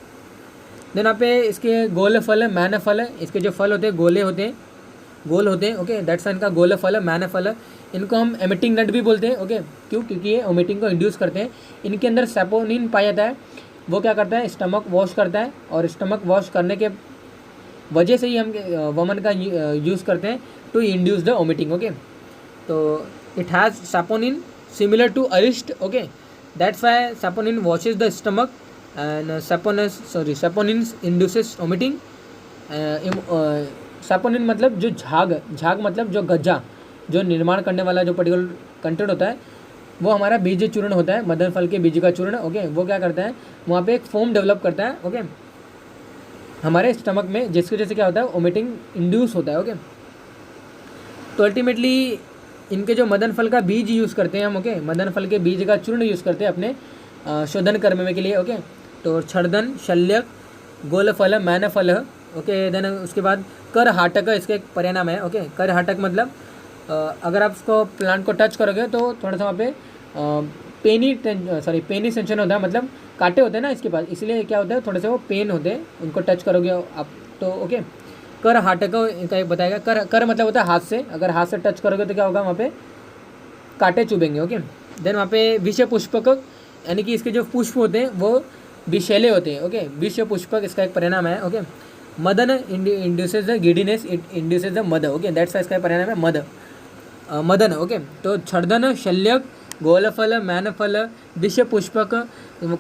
देन यहाँ पे इसके गोल फल है, मैन फल है। इसके जो फल होते हैं गोल होते हैं। ओके, दैट्स इनका गोल फल है, मैन फल है। इनको हम एमिटिंग नट भी बोलते हैं। ओके, क्यों? क्योंकि ये ओमिटिंग को इंड्यूस करते हैं। इनके अंदर सैपोनिन पाया जाता है, वो क्या करता है स्टमक वॉश करता है, और स्टमक वॉश करने के वजह से ही हम वमन का यूज़ करते हैं to induce the vomiting. Okay, तो it has saponin similar to अरिस्ट। Okay, that's why saponin washes the stomach and saponin induces vomiting. Saponin मतलब जो झाग मतलब जो गज्जा, जो निर्माण करने वाला जो पर्टिकुलर कंटेंट होता है वो हमारा बीज चूर्ण होता है, मदन फल के बीज का चूर्ण। ओके, वो क्या करता है वहाँ पे एक फोम डेवलप करता है। ओके, हमारे स्टमक में, जिसकी वजह से क्या होता है वोमिटिंग इंड्यूस होता है। ओके, तो अल्टीमेटली इनके जो मदन फल का बीज यूज़ करते हैं हम। ओके, मदन फल के बीज का चूर्ण यूज़ करते हैं अपने शोधन कर्म में के लिए। ओके, तो छर्दन, शल्यक, गोल फल, मैन फल। ओके, देन उसके बाद कर हाटक इसका एक परिणाम है। ओके, कर हाटक मतलब अगर आप इसको प्लांट को टच करोगे तो थोड़ा सा वहाँ पे पेनी सेंशन होता है, मतलब कांटे होते हैं ना इसके पास, इसलिए क्या होता है थोड़े से वो पेन होते हैं, उनको टच करोगे आप तो। ओके, कर हाटक इनका एक बताएगा। कर मतलब होता है हाथ से, अगर हाथ से टच करोगे तो क्या होगा वहाँ पे कांटे चुभेंगे। ओके, देन वहाँ पे विषय पुष्पक, यानी कि इसके जो पुष्प होते हैं वो विषैले होते हैं। ओके, विषय पुष्पक इसका एक परिणाम है। Okay, Madan induces the giddiness, it induces the मद। ओके, दैट्स इसका परिणाम है मदन। ओके, तो छर्दन, शल्यक, गोलफल, मैनफल, विषय पुष्पक,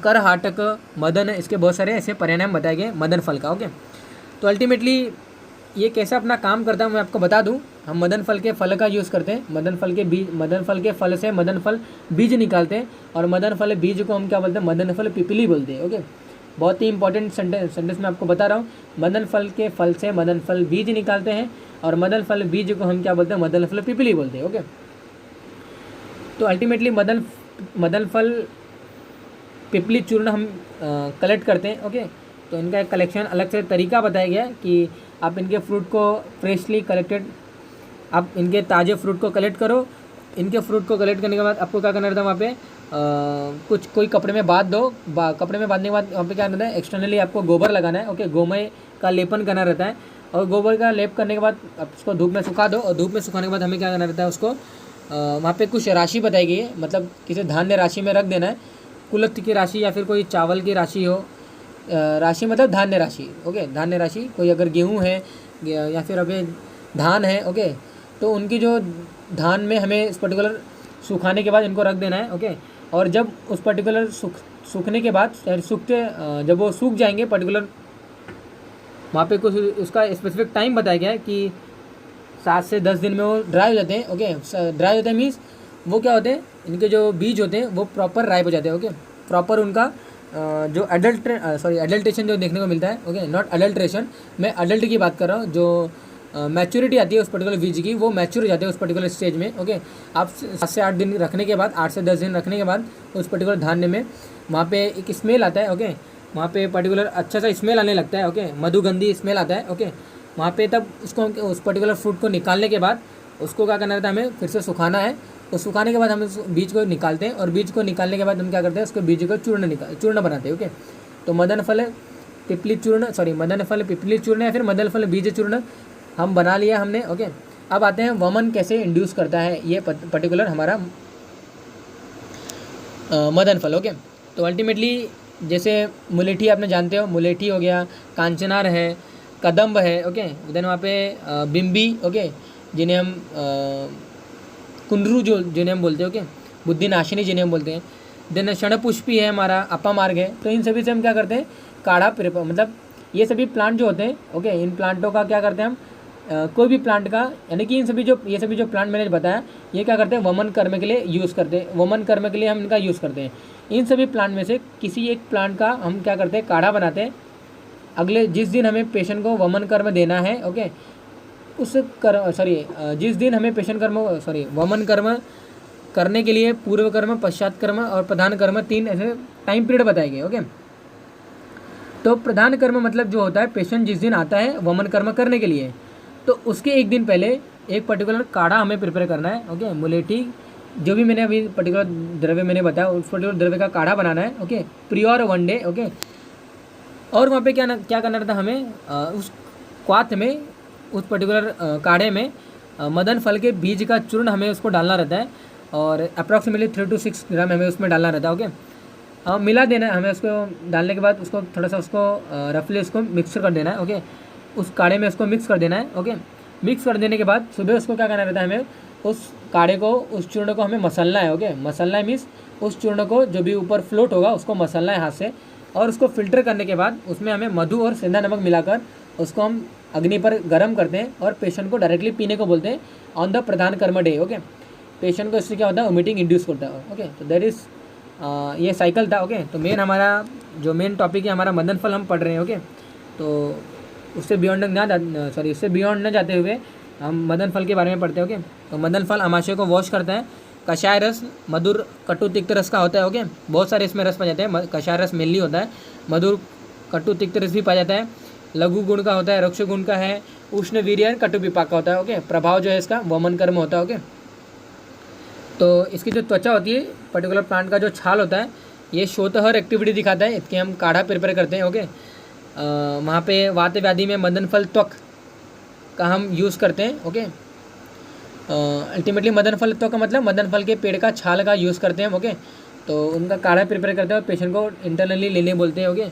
कर हाटक, मदन, इसके बहुत सारे ऐसे परिणाम बताए गए मदन फल का। ओके, तो अल्टीमेटली ये कैसे अपना काम करता है मैं आपको बता दूं। हम मदन फल के फल का यूज़ करते हैं, मदन फल के फल से मदन फल बीज निकालते हैं, और मदन फल बीज को हम क्या बोलते हैं मदन फल पिपली बोलते हैं। ओके, बहुत ही इंपॉर्टेंट सेंटेंस मैं आपको बता रहा हूँ। मदन फल के फल से मदन फल बीज निकालते हैं, और मदन फल बीज को हम क्या बोलते हैं, मदन फल पिपली बोलते हैं। ओके, तो अल्टीमेटली मदन फल पिपली चूर्ण हम कलेक्ट करते हैं। ओके, तो इनका एक कलेक्शन अलग से तरीका बताया गया है कि आप इनके फ्रूट को फ्रेशली कलेक्टेड, आप इनके ताज़े फ्रूट को कलेक्ट करो। इनके फ्रूट को कलेक्ट करने के बाद आपको क्या करना रहता है, वहाँ पे कोई कपड़े में बांध दो। कपड़े में बांधने के बाद वहाँ पे क्या रहता है, एक्सटर्नली आपको गोबर लगाना है। ओके, गोमय का लेपन करना रहता है, और गोबर का लेप करने के बाद आप उसको धूप में सुखा दो, और धूप में सुखाने के बाद हमें क्या करना रहता है, उसको वहाँ पे कुछ राशि बताई गई है, मतलब किसी धान्य राशि में रख देना है। कुलत्थ की राशि या फिर कोई चावल की राशि हो, राशि मतलब धान्य राशि। ओके, धान्य राशि, कोई अगर गेहूँ है या फिर अभी धान है। ओके, तो उनकी जो धान में हमें इस पर्टिकुलर सुखाने के बाद इनको रख देना है। ओके, और जब उस पर्टिकुलर सूखने के बाद जब वो सूख जाएंगे पर्टिकुलर, वहाँ पे कुछ उसका स्पेसिफिक टाइम बताया गया है कि 7 से 10 दिन में वो ड्राई हो जाते हैं। ओके, ड्राई होते हैं मीन्स वो क्या होते हैं, इनके जो बीज होते हैं वो प्रॉपर राइप हो जाते हैं। ओके, प्रॉपर उनका जो एडल्ट्रेशन जो देखने को मिलता है। ओके, नॉट अडल्ट्रेशन, मैं अडल्ट की बात कर रहा हूँ। जो मैच्योरिटी आती है उस पर्टिकुलर बीज की, वो मैच्योर हो जाते हैं उस पर्टिकुलर स्टेज में। ओके, आप 7 से 8 दिन रखने के बाद, 8 से 10 दिन रखने के बाद उस पर्टिकुलर धान्य में वहाँ पे एक स्मेल आता है। ओके, वहाँ पे पर्टिकुलर अच्छा सा स्मेल आने लगता है। ओके, मधुगंधी स्मेल आता है। ओके, वहाँ पे तब उसको उस पर्टिकुलर फ्रूट को निकालने के बाद उसको क्या करना रहता है, हमें फिर से सुखाना है। और सुखाने के बाद हम उस बीज को निकालते हैं, और बीज को निकालने के बाद हम क्या करते हैं, उसके बीज को चूर्ण बनाते हैं। ओके, तो मदन फल पिपली चूर्ण या फिर मदन फल बीज चूर्ण हम बना लिया हमने। ओके, अब आते हैं वमन कैसे इंड्यूस करता है ये पर्टिकुलर हमारा मदन फल। ओके, तो अल्टीमेटली जैसे मुलेठी आपने जानते हो, मुलेठी हो गया, कांचनार है, कदम्ब है। ओके, देन वहाँ पे बिम्बी, ओके, जिन्हें हम कुंडरू जिन्हें हम बोलते हैं। ओके, बुद्धिनाशिनी जिन्हें हम बोलते हैं। देन क्षणपुष्पी है हमारा, अपामार्ग है। तो इन सभी से हम क्या करते हैं, काढ़ा मतलब ये सभी प्लांट जो होते हैं। ओके, इन प्लांटों का क्या करते हैं हम, कोई भी प्लांट का, यानी कि ये सभी जो प्लांट मैंने बताया, ये क्या करते हैं, वमन कर्म के लिए यूज़ करते हैं। वमन कर्म के लिए हम इनका यूज़ करते हैं। इन सभी प्लांट में से किसी एक प्लांट का हम क्या करते हैं, काढ़ा बनाते हैं। अगले जिस दिन हमें पेशेंट को वमन कर्म देना है, ओके, जिस दिन हमें वमन कर्म करने के लिए पूर्व कर्म, पश्चात कर्म और प्रधान कर्म 3 ऐसे टाइम पीरियड बताए गए। ओके, तो प्रधान कर्म मतलब जो होता है, पेशेंट जिस दिन आता है वमन कर्म करने के लिए, तो उसके एक दिन पहले एक पर्टिकुलर काढ़ा हमें प्रिपेयर करना है। ओके, मुलेठी जो भी मैंने अभी पर्टिकुलर द्रव्य मैंने बताया, उस पर्टिकुलर द्रव्य का काढ़ा बनाना है। Okay, prior 1 day. ओके, और वहाँ पे क्या करना रहता है हमें, उस क्वाथ में, उस पर्टिकुलर काढ़े में मदन फल के बीज का चूर्ण हमें उसको डालना रहता है, और अप्रॉक्सीमेटली 3 to 6 ग्राम हमें उसमें डालना रहता है। ओके, मिला देना है हमें, उसको डालने के बाद उसको थोड़ा सा उसको रफली उसको मिक्सर कर देना है। ओके, उस काढ़े में उसको मिक्स कर देना है। ओके, मिक्स कर देने के बाद सुबह उसको क्या करना रहता है, हमें उस काढ़े को, उस चूर्ण को हमें मसलना है। ओके, मसलना है मीन्स उस चूर्ण को जो भी ऊपर फ्लोट होगा उसको मसलना है हाथ से, और उसको फिल्टर करने के बाद उसमें हमें मधु और सेंधा नमक मिलाकर उसको हम अग्नि पर गर्म करते हैं, और पेशेंट को डायरेक्टली पीने को बोलते हैं ऑन द प्रधान कर्म डे। ओके, पेशेंट को इससे क्या होता है, वोमिटिंग इंड्यूस होता है। ओके, तो दैट इज़ ये साइकिल था। ओके, तो हमारा जो मेन टॉपिक है हमारा मदन फल हम पढ़ रहे हैं। ओके, तो उससे बियॉन्ड न जाते हुए हम मदन फल के बारे में पढ़ते हैं। ओके, तो मदन फल अमाशय को वॉश करते हैं। कषाय रस मधुर कटु तिक्त रस का होता है। ओके, बहुत सारे इसमें रस पाए जाते हैं। कषाय रस मेनली होता है, मधुर कटु तिक्त रस भी पाया जाता है। लघु गुण का होता है, रुक्ष गुण का है, उष्ण वीर्य कटु विपाक का होता है। ओके, प्रभाव जो है इसका वमन कर्म होता है। ओके, तो इसकी जो त्वचा होती है, पर्टिकुलर प्लांट का जो छाल होता है, ये शोतहर एक्टिविटी दिखाता है। इसके हम काढ़ा प्रिपेयर करते हैं। ओके, वहाँ पे वात व्याधि में मदन फल त्वक का हम यूज़ करते हैं। ओके, अल्टीमेटली मदन फल त्वक का मतलब मदन फल के पेड़ का छाल का यूज़ करते हैं हम। ओके, तो उनका काढ़ा प्रिपेयर करते हैं और पेशेंट को इंटरनली लेने बोलते हैं। ओके,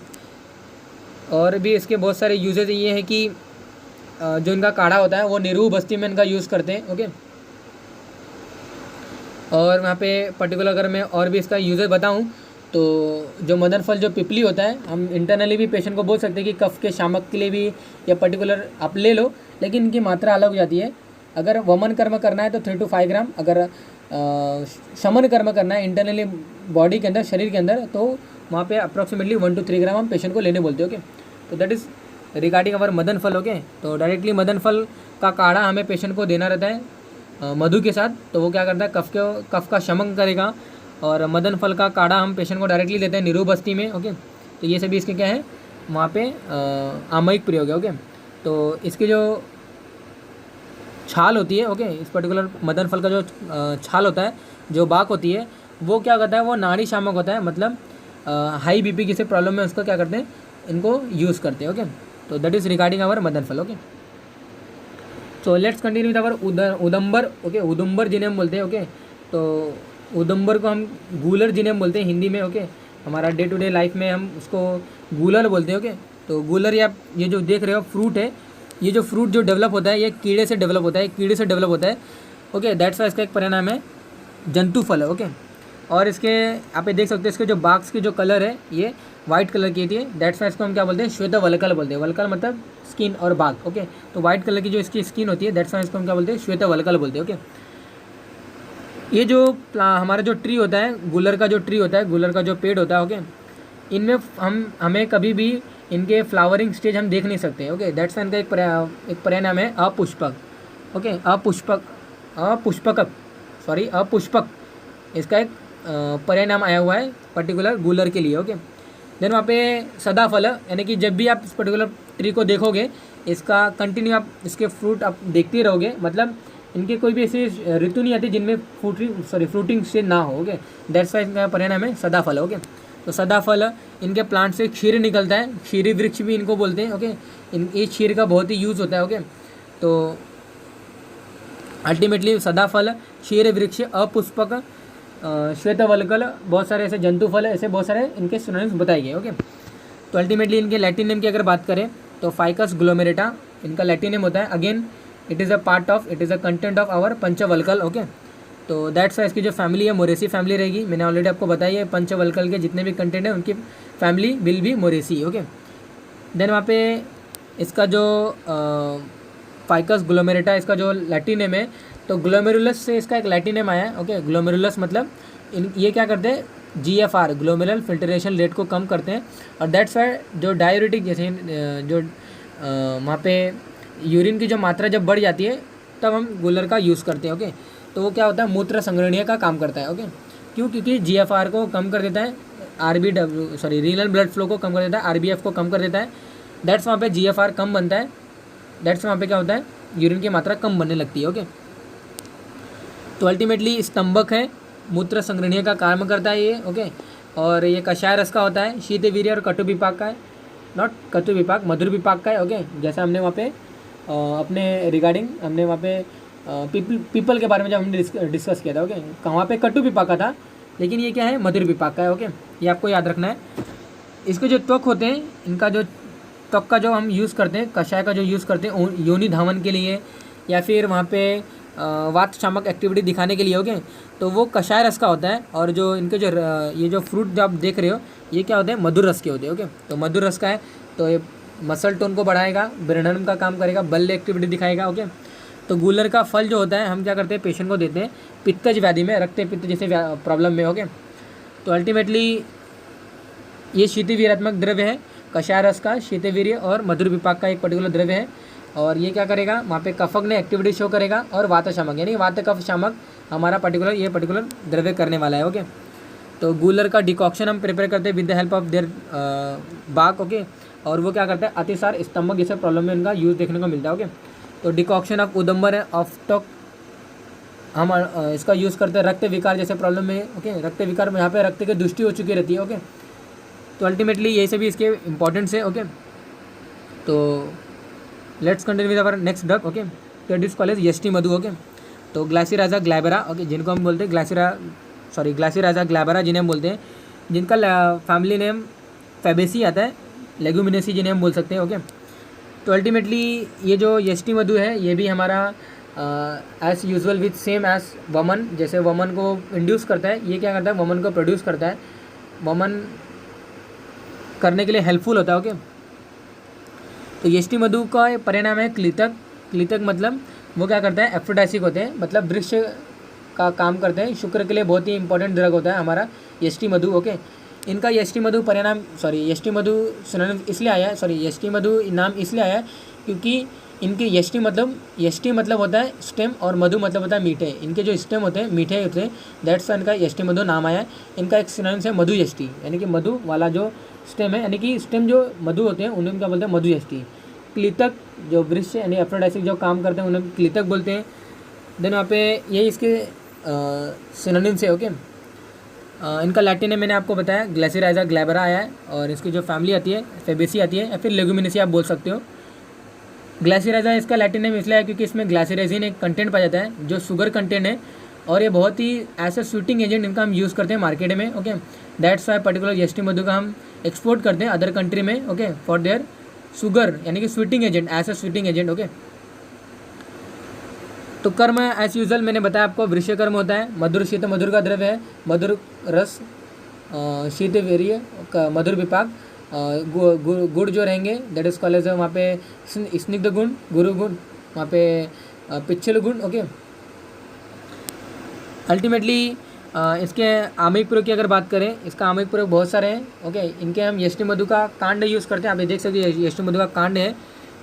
और भी इसके बहुत सारे यूजेज ये हैं कि जो इनका काढ़ा होता है वो निरूह बस्ती में इनका यूज़ करते हैं। ओके, और वहाँ पे पर्टिकुलर अगर मैं और भी इसका यूजेज बताऊँ, तो जो मदन फल जो पिपली होता है, हम इंटरनली भी पेशेंट को बोल सकते हैं कि कफ के शामक के लिए भी या पर्टिकुलर आप ले लो, लेकिन इनकी मात्रा अलग हो जाती है। अगर वमन कर्म करना है तो 3 to 5 ग्राम, अगर शमन कर्म करना है इंटरनली बॉडी के अंदर, शरीर के अंदर, तो वहाँ पे अप्रॉक्सीमेटली 1 to 3 ग्राम हम पेशेंट को लेने बोलते हैं। ओके, तो दैट इज़ रिगार्डिंग अवर मदन फल। ओके, तो डायरेक्टली मदन फल का काढ़ा हमें पेशेंट को देना रहता है मधु के साथ, तो वो क्या करता है कफ का शमन करेगा। और मदन फल का काढ़ा हम पेशेंट को डायरेक्टली देते हैं नीरू बस्ती में। ओके, तो ये सभी इसके क्या है वहाँ पे आमयिक प्रयोग है। ओके, तो इसकी जो छाल होती है, ओके, इस पर्टिकुलर मदन फल का जो छाल होता है, जो बाक होती है, वो क्या करता है, वो नाड़ी शामक होता है, मतलब हाई बीपी किसी प्रॉब्लम है उसको क्या करते हैं, इनको यूज़ करते हैं। ओके, तो दैट इज़ रिगार्डिंग आवर मदन फल। Okay, so let's continue with our उदम्बर। ओके, उदुम्बर जिन्हें हम बोलते हैं। ओके, तो उदुम्बर को हम गूलर जिन्हें हम बोलते हैं हिंदी में। ओके, हमारा डे टू डे लाइफ में हम उसको गूलर बोलते हैं। ओके, तो गूलर या ये जो देख रहे हो फ्रूट है, ये जो फ्रूट जो डेवलप होता है ये कीड़े से डेवलप होता है, कीड़े से डेवलप होता है। ओके, दैट्स वाई इसका एक परिणाम है जंतु फल है। ओके, और इसके आप ये देख सकते हैं इसके जो बाक्स की जो कलर है ये वाइट कलर की होती है। दैट्स वाई इसको हम क्या बोलते हैं, श्वेत वल्कल बोलते हैं। वल्कल मतलब स्किन और बाग। ओके, तो वाइट कलर की जो इसकी स्किन होती है, दैट्स वाई इसको हम क्या बोलते हैं, श्वेत वल्कल बोलते हैं। ओके, ये जो हमारा जो ट्री होता है, गुलर का जो ट्री होता है, गुलर का जो पेड़ होता है, ओके, इनमें हमें कभी भी इनके फ्लावरिंग स्टेज हम देख नहीं सकते। ओके, दैट्स इनका एक परिणाम है अपुष्पक। ओके, अपुष्पक इसका एक परिणाम आया हुआ है पर्टिकुलर गुलर के लिए। ओके, देन वहाँ पे सदाफल, यानी कि जब भी आप इस पर्टिकुलर ट्री को देखोगे, इसका कंटिन्यू आप इसके फ्रूट आप देखते रहोगे, मतलब इनके कोई भी ऐसी ऋतु नहीं आती जिनमें फ्रूटिंग स्टेज ना हो। ओके, दैट्स वाई इनका परिणाम है सदाफल। ओके, तो सदाफल इनके प्लांट से क्षीर निकलता है, क्षीरी वृक्ष भी इनको बोलते हैं। ओके, ये क्षीर का बहुत ही यूज़ होता है। ओके, तो अल्टीमेटली सदाफल, क्षीर वृक्ष, अपुष्पक, श्वेतवल्कल, बहुत सारे ऐसे जंतु फल, ऐसे बहुत सारे इनके सिनोनिम्स बताए गए। ओके, तो अल्टीमेटली इनके लैटिन नेम की अगर बात करें तो फाइकस ग्लोमेरेटा इनका लैटिन नेम होता है। Again it is a content of our पंचवल्कल। ओके, तो दैट्स वाई इसकी जो फैमिली है मोरेसी फैमिली रहेगी। मैंने ऑलरेडी आपको बताई है पंचवल्कल के जितने भी कंटेंट है उनकी family will be Moraceae. Okay, then वहाँ पे इसका जो फाइकस ग्लोमेरेटा इसका जो लैटिन नेम है, तो ग्लोमेरुलस से इसका एक लैटिन नेम आया है। ओके, ग्लोमेरुलस मतलब ये क्या करते हैं, GFR ग्लोमेरुलर फिल्ट्रेशन रेट को कम करते हैं। और दैट्स वाई जो डायूरेटिक जैसे जो वहाँ पे यूरिन की जो मात्रा जब बढ़ जाती है तब हम गुलर का यूज़ करते हैं। ओके, तो वो क्या होता है, मूत्र संग्रहणीय का काम करता है। ओके, क्यों, क्योंकि GFR को कम कर देता है, रीनल ब्लड फ्लो को कम कर देता है, RBF को कम कर देता है। दैट्स वहाँ पे GFR कम बनता है, दैट्स वहाँ पे क्या होता है, यूरिन की मात्रा कम बनने लगती है। ओके, तो अल्टीमेटली स्तंभक है, मूत्र संग्रहणीय का काम करता है ये। ओके, और ये कषाय रस का होता है, शीत वीर्य और कटु विपाक का है, नॉट कटु विपाक, मधुर विपाक का है। ओके, जैसा हमने वहाँ पे अपने रिगार्डिंग हमने वहाँ पे पीपल के बारे में जब हमने डिस्कस किया था। ओके, वहाँ पे कटु विपाक का था, लेकिन ये क्या है, मधुर विपाक का है। ओके, ये आपको याद रखना है। इसके जो त्वक होते हैं, इनका जो त्वक का जो हम यूज़ करते हैं, कषाय का जो यूज़ करते हैं योनि धावन के लिए या फिर वहाँ पे वात शामक एक्टिविटी दिखाने के लिए। ओके, तो वो कषाय रस का होता है। और जो इनके जो ये जो फ्रूट जो आप देख रहे हो ये क्या होते हैं, मधुर रस के होते हैं। ओके, तो मधुर रस का है, तो ये मसल टोन को बढ़ाएगा, ब्रेनम का काम करेगा, बल एक्टिविटी दिखाएगा। ओके, तो गूलर का फल जो होता है हम क्या करते हैं, पेशेंट को देते हैं पित्तज व्याधि में, रक्त पित्त जैसे प्रॉब्लम में। ओके, तो अल्टीमेटली ये शीतवीर्यात्मक द्रव्य है, कषाय रस का, शीतवीर्य और मधुर विपाक का एक पर्टिकुलर द्रव्य है। और ये क्या करेगा, वहाँ पे कफक ने एक्टिविटी शो करेगा, और वात शामक यानी वात कफ शामक हमारा पर्टिकुलर द्रव्य करने वाला है। ओके, तो गूलर का डिकॉक्शन हम प्रिपेयर करते हैं with the help of their बाक। ओके, और वो क्या करता है, अतिसार स्तंभक जैसे प्रॉब्लम में उनका यूज़ देखने को मिलता है। ओके, तो डिकॉक्शन ऑफ उदम्बर है, ऑफ टॉक हम इसका यूज़ करते हैं रक्त विकार जैसे प्रॉब्लम में। ओके, रक्त विकार में यहाँ पे रक्त की दुष्टि हो चुकी रहती है। ओके, तो अल्टीमेटली यही सभी इसके इंपॉर्टेंट्स है। ओके, तो let's continue with our next drug. Okay, तो दिस कॉल इज यष्टि मधु। ओके, तो ग्लासिराजा ग्लैबरा, ओके, जिनको हम बोलते हैं ग्लासिराजा ग्लैबरा जिन्हें हम बोलते हैं, जिनका फैमिली नेम फैबेसी आता है, लेगुमिनेसी जिन्हें हम बोल सकते हैं। ओके, तो अल्टीमेटली ये जो यष्टि मधु है ये भी हमारा as usual with same as vaman, जैसे वमन को इंड्यूस करता है, ये क्या करता है, वमन को प्रोड्यूस करता है, वमन करने के लिए हेल्पफुल होता है। ओके, तो यष्टि मधु का परिणाम है क्लितक मतलब वो क्या करता है, एफ्रोडाइसिक होते हैं, मतलब वृक्ष का काम करते हैं, शुक्र के लिए बहुत ही इंपॉर्टेंट ड्रग होता है हमारा यष्टि मधु। ओके, इनका यष्टि मधु परिणाम यष्टि मधु सिनोनिम इसलिए आया है, यष्टि मधु नाम इसलिए आया है क्योंकि इनके यष्टि मतलब होता है स्टेम और मधु मतलब होता है मीठे। इनके जो स्टेम होते हैं मीठे होते हैं, दैट्स इनका यष्टि मधु नाम आया है। इनका एक सिनोनिम है मधु यष्टि, यानी कि मधु वाला जो स्टेम है, यानी कि स्टेम जो मधु होते हैं उन्हें क्या बोलते हैं, मधु यष्टि। क्लितक जो वृक्ष यानी एफ्रोडाइसिक जो काम करते हैं उन्हें क्लितक बोलते हैं। देन वहाँ पे ये इसके सिनोनिम से ओके। इनका लैटिन है मैंने आपको बताया, ग्लेसिराइजा ग्लैबरा आया है, और इसकी जो फैमिली आती है फेबेसी आती है, या फिर लेगुमिनेसी आप बोल सकते हो। ग्लेसिराइजा इसका लैटिन नेम इसलिए है क्योंकि इसमें ग्लाइसिराइजिन एक कंटेंट पाया जाता है जो शुगर कंटेंट है, और ये बहुत ही ऐसा स्वीटिंग एजेंट इनका हम यूज़ करते हैं मार्केट में ओके। दैट्स वाई पर्टिकुलर यष्टि मधु का हम एक्सपोर्ट करते हैं अदर कंट्री में ओके, फॉर देयर शुगर यानी कि स्वीटिंग एजेंट, ऐसा स्वीटिंग एजेंट ओके। तो कर्म एज यूजल मैंने बताया आपको, वृश्य कर्म होता है। मधुर शीत मधुर का द्रव्य है, मधुर रस, शीत वीर्य, मधुर विपाक, गुड़ जो रहेंगे दैट इज कॉलेज वहाँ पे स्निग्ध गुण, गुरु गुण, वहाँ पे पिच्छल गुण ओके। अल्टीमेटली इसके आमयिक प्रयोग की अगर बात करें, इसका आमयिक प्रयोग बहुत सारे हैं ओके। इनके हम यष्टि मधु का कांड यूज़ करते हैं, आप ये देख सकते हैं यष्टि मधु का कांड है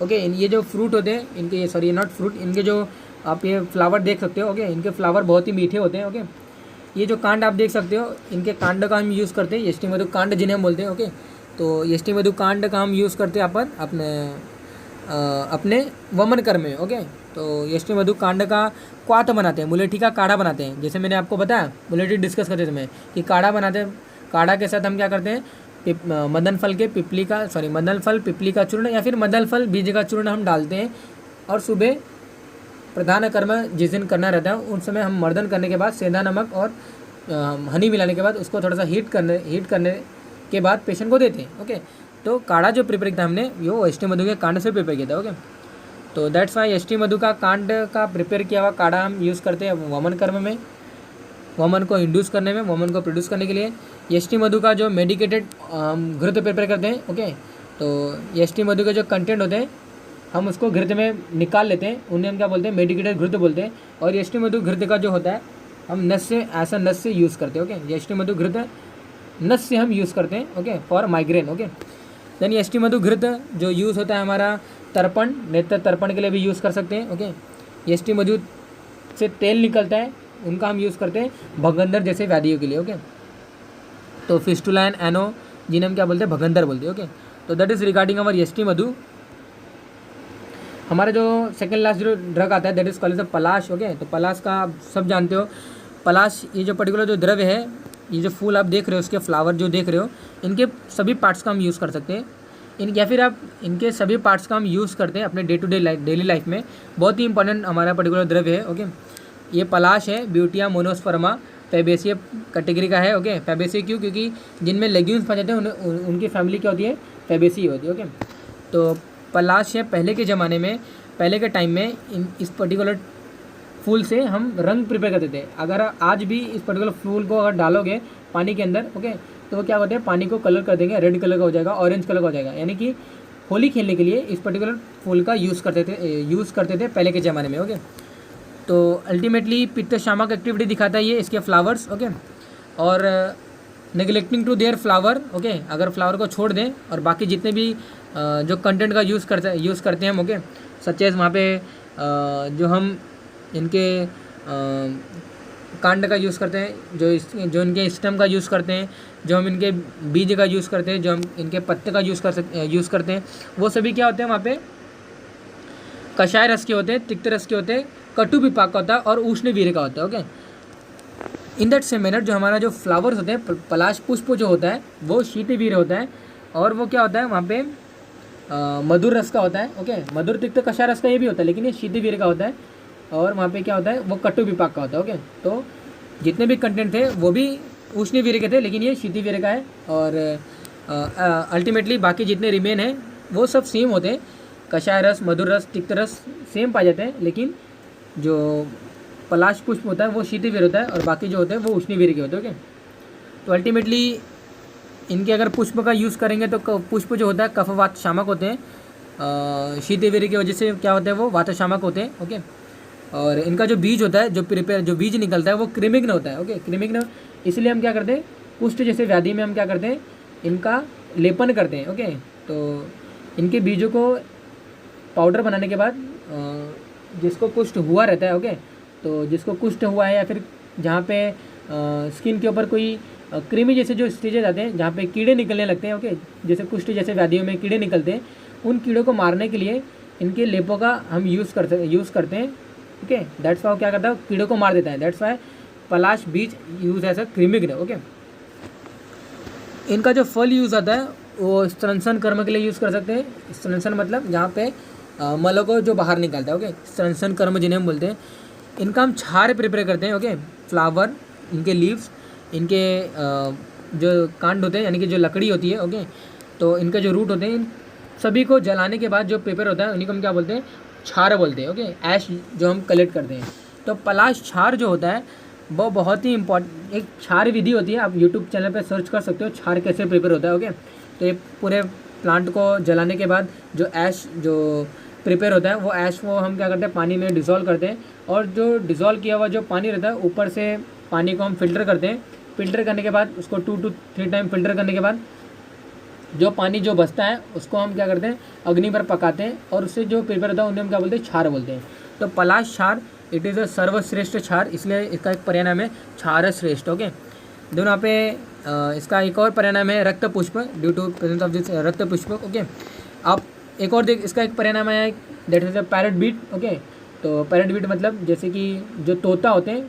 ओके। ये जो फ्रूट होते हैं इनके, नॉट फ्रूट, इनके जो आप ये फ्लावर देख सकते हो ओके, इनके फ्लावर बहुत ही मीठे होते हैं ओके। ये जो कांड आप देख सकते हो, इनके कांड का हम यूज़ करते हैं, यष्टि मधु कांड जिन्हें हम बोलते हैं ओके। तो यष्टि मधु कांड का हम यूज़ करते हैं अपन अपने वमन कर्म में ओके। तो यष्टि मधु कांड का क्वाथ बनाते हैं, मुलेठी का काढ़ा बनाते हैं। जैसे मैंने आपको बताया मुलेठी डिस्कस करते समय कि काढ़ा बनाते हैं, काढ़ा के साथ हम क्या करते हैं, मदन फल पिपली का चूर्ण या फिर मदन फल बीज का चूर्ण हम डालते हैं, और सुबह प्रधान कर्म जिस दिन करना रहता है उन समय हम मर्दन करने के बाद सेंधा नमक और हनी मिलाने के बाद उसको थोड़ा सा हीट करने के बाद पेशेंट को देते हैं ओके। तो काढ़ा जो प्रिपेयर किया हमने वो यष्टि मधु के कांड से प्रिपेयर किया था ओके। तो दैट्स वाई यष्टि मधु का कांड का प्रिपेयर किया हुआ काढ़ा हम यूज़ करते हैं वमन कर्म में, वमन को इंड्यूस करने में, वमन को प्रोड्यूस करने के लिए। यष्टि मधु का जो मेडिकेटेड घृत प्रिपेयर करते हैं ओके। तो यष्टि मधु के जो कंटेंट होते हैं हम उसको घृत में निकाल लेते हैं, उन्हें हम क्या बोलते हैं, मेडिकेटेड घृत बोलते हैं। और यष्टि मधु घृत का जो होता है हम नस से यूज़ करते हैं ओके। यष्टि मधु घृत नस से हम यूज़ करते हैं okay, for migraine okay. Then यष्टि मधु घृत जो यूज़ होता है हमारा तर्पण, नेत्र तर्पण के लिए भी यूज़ कर सकते हैं ओके। यष्टि मधु से तेल निकलता है, उनका हम यूज़ करते हैं भगंदर जैसे व्याधियों के लिए ओके। तो फिस्टुला एंड एनो जिन्हें हम क्या बोलते हैं, भगंदर बोलते हैं ओके। तो दैट इज़ रिगार्डिंग अवर यष्टि मधु। हमारा जो सेकेंड लास्ट जो ड्रग आता है that is called the Palash okay. तो पलाश का आप सब जानते हो, पलाश ये जो पर्टिकुलर जो द्रव्य है, ये जो फूल आप देख रहे हो, इसके फ्लावर जो देख रहे हो, इनके सभी पार्ट्स का हम यूज़ कर सकते हैं या फिर आप इनके सभी पार्ट्स का हम यूज़ करते हैं अपने डेली लाइफ में। बहुत ही इंपॉर्टेंट हमारा पर्टिकुलर द्रव्य है ओके। ये पलाश है, ब्यूटिया मोनोस्पर्मा फैबेसी कैटेगरी का है ओके। फैबेसी क्यों, क्योंकि जिनमें लेग्यूम्स पाए जाते हैं उनकी फैमिली क्या होती है, फैबेसी होती है ओके। तो पलाश है, पहले के ज़माने में, पहले के टाइम में इस पर्टिकुलर फूल से हम रंग प्रिपेयर करते थे। अगर आज भी इस पर्टिकुलर फूल को अगर डालोगे पानी के अंदर ओके, तो वो क्या होता है, पानी को कलर कर देंगे, रेड कलर का हो जाएगा, ऑरेंज कलर का हो जाएगा। यानी कि होली खेलने के लिए इस पर्टिकुलर फूल का यूज़ करते थे पहले के ज़माने में ओके। तो अल्टीमेटली पित्त शामक एक्टिविटी दिखाता है ये इसके फ्लावर्स ओके। और neglecting to their flower okay, अगर फ्लावर को छोड़ दें और बाकी जितने भी जो कंटेंट का यूज़ करते हैं हम ओके, सचेज वहाँ पे जो हम इनके कांड का यूज़ करते हैं, जो इनके स्टेम का यूज़ करते हैं, जो हम इनके बीज का यूज़ करते हैं, जो हम इनके पत्ते का यूज़ करते हैं, वो सभी क्या होते हैं वहाँ पे कषाय रस के होते हैं, तिक्त रस के होते हैं, कटु विपाक का होता है और उष्ण वीर्य का होता है okay. In that same manner जो हमारा जो फ्लावर्स होते हैं, पलाश पुष्प जो होता है वो शीत वीर्य होता है, और वो क्या होता है वहाँ पे मधुर रस का होता है ओके। मधुर तिक्त कषाय रस का ये भी होता है, लेकिन ये शीत वीर्य का होता है। और वहाँ पे क्या होता है, वो कटु विपाक का होता है ओके। तो जितने भी कंटेंट थे वो भी उष्ण वीर्य के थे, लेकिन ये शीत वीर्य का है। और अल्टीमेटली बाकी जितने रिमेन हैं वो सब सेम होते हैं, कषाय रस, मधुर रस, तिक्त रस सेम पाए जाते हैं, लेकिन जो पलाश पुष्प होता है वो शीत वीर्य होता है, और बाकी जो होते हैं वो उष्ण वीर्य के होते हैं ओके। तो अल्टीमेटली इनके अगर पुष्प का यूज़ करेंगे तो पुष्प जो होता है कफ वात शामक होते हैं, शीत वीर्य की वजह से क्या होते हैं वो वात शामक होते हैं ओके। और इनका जो बीज होता है, जो बीज निकलता है वो क्रिमिग्न होता है ओके। क्रिमिग्न इसलिए हम क्या करते हैं, कुष्ठ जैसे व्याधि में हम क्या करते हैं, इनका लेपन करते हैं। ओके, तो इनके बीजों को पाउडर बनाने के बाद जिसको कुष्ठ हुआ रहता है, ओके, तो जिसको कुष्ठ हुआ है या फिर जहाँ पे स्किन के ऊपर कोई कृमि जैसे जो स्टेजेस आते हैं जहाँ पे कीड़े निकलने लगते हैं, ओके, जैसे कुष्ठ जैसे व्याधियों में कीड़े निकलते हैं, उन कीड़ों को मारने के लिए इनके लेपों का हम यूज़ करते हैं। ओके, दैट्स वाई क्या करता है, कीड़ों को मार देता है। दैट्स वाई पलाश बीज यूज एज अ कृमिग्न। ओके, इनका जो फल यूज़ आता है वो स्तनसन कर्म के लिए यूज़ कर सकते हैं। स्तनसन मतलब जहाँ पे मलों को जो बाहर निकालता है। ओके, स्तनसन कर्म जिन्हें हम बोलते हैं। इनका हम छार प्रिपेयर करते हैं। ओके, फ्लावर, इनके लीव्स, इनके जो कांड होते हैं यानी कि जो लकड़ी होती है, ओके, तो इनके जो रूट होते हैं, इन सभी को जलाने के बाद जो पेपर होता है उन्हीं को हम क्या बोलते हैं, छार बोलते हैं। ओके, ऐश जो हम कलेक्ट करते हैं। तो पलाश छार जो होता है वो बहुत ही इंपॉर्टेंट एक छार विधि होती है। आप यूट्यूब चैनल पे सर्च कर सकते हो छार कैसे प्रिपेयर होता है। ओके, तो ये पूरे प्लांट को जलाने के बाद जो ऐश जो प्रिपेयर होता है वो ऐश वो हम क्या करते हैं, पानी में डिज़ोल्व करते हैं, और जो डिज़ोल्व किया हुआ जो पानी रहता है ऊपर से पानी को हम फिल्टर करते हैं। फिल्टर करने के बाद उसको 2 to 3 टाइम फिल्टर करने के बाद जो पानी जो बचता है उसको हम क्या करते हैं, अग्नि पर पकाते हैं, और उससे जो पेपर होता है उन्हें हम क्या बोलते हैं, छार बोलते हैं। तो पलाश छार इट इज़ अ सर्वश्रेष्ठ छार, इसलिए इसका एक पर्याय नाम है छार श्रेष्ठ। ओके, दोनों यहाँ पे इसका एक और पर्याय नाम है रक्त पुष्प, due to presence of this rakta pushpa. Okay, आप एक और देख, इसका एक पर्याय नाम है that is a parrot beat. Okay, तो पैरट बीट मतलब जैसे कि जो तोता होते हैं,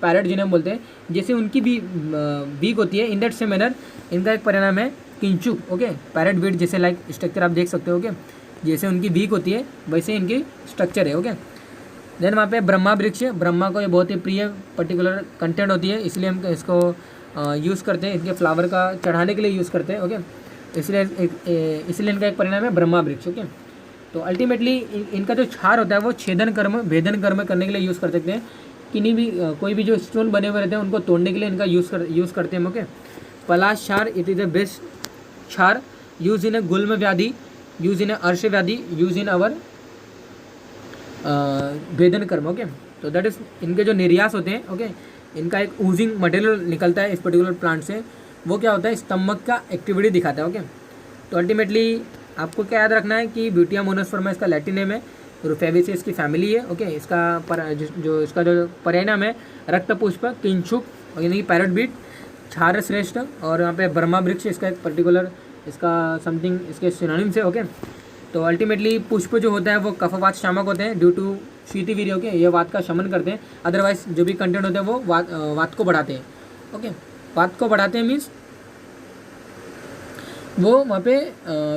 पैरट जिन्हें हम बोलते हैं, जैसे उनकी भी बीक होती है, इन दैट सेम मैनर इनका एक पर्याय नाम है किंचुक। ओके, पैरट बीट जैसे लाइक स्ट्रक्चर आप देख सकते हो। ओके, जैसे उनकी बीक होती है वैसे इनकी स्ट्रक्चर है। ओके, देन वहाँ पे ब्रह्मा वृक्ष, ब्रह्मा को ये बहुत ही प्रिय पर्टिकुलर कंटेंट होती है, इसलिए हम इसको यूज़ करते हैं, इनके फ्लावर का चढ़ाने के लिए यूज़ करते हैं। ओके, इसलिए इनका एक परिणाम है ब्रह्मा वृक्ष। ओके, तो अल्टीमेटली इनका जो छार होता है वो छेदन कर्म, भेदन कर्म करने के लिए यूज़ कर सकते हैं। किन्हीं भी कोई भी जो स्टोन बने हुए रहते हैं उनको तोड़ने के लिए इनका यूज़ करते हैं हम। ओके, पलाश छार इट इज़ द बेस्ट छार यूज इन अ गुल्म व्याधि, यूज इन अ अर्श व्याधि, यूज इन अवर भेदन कर्म। ओके, तो दैट इज इनके जो निर्यास होते हैं। ओके, इनका एक ऊजिंग मटेरियल निकलता है इस पर्टिकुलर प्लांट से, वो क्या होता है, स्टमक का एक्टिविटी दिखाता है। ओके, तो अल्टीमेटली आपको क्या याद रखना है कि ब्यूटिया मोनोस्पर्मा इसका लैटिन नेम है, रुफेविसी इसकी फैमिली है। ओके, इसका जो पर्याय नाम है रक्त पुष्प, किंचुक यानी कि पैरट बीट, छार श्रेष्ठ, और यहाँ पे ब्रह्मा वृक्ष इसका एक पर्टिकुलर इसका समथिंग इसके सिनोनिम्स है। ओके, तो अल्टीमेटली पुष्प जो होता है वो कफवात शामक होते हैं ड्यू टू शीतिवीर्य। ओके, ये वात का शमन करते हैं, अदरवाइज जो भी कंटेंट होते हैं वो वात को बढ़ाते हैं। ओके, वात को बढ़ाते हैं मीन्स वो वहाँ पे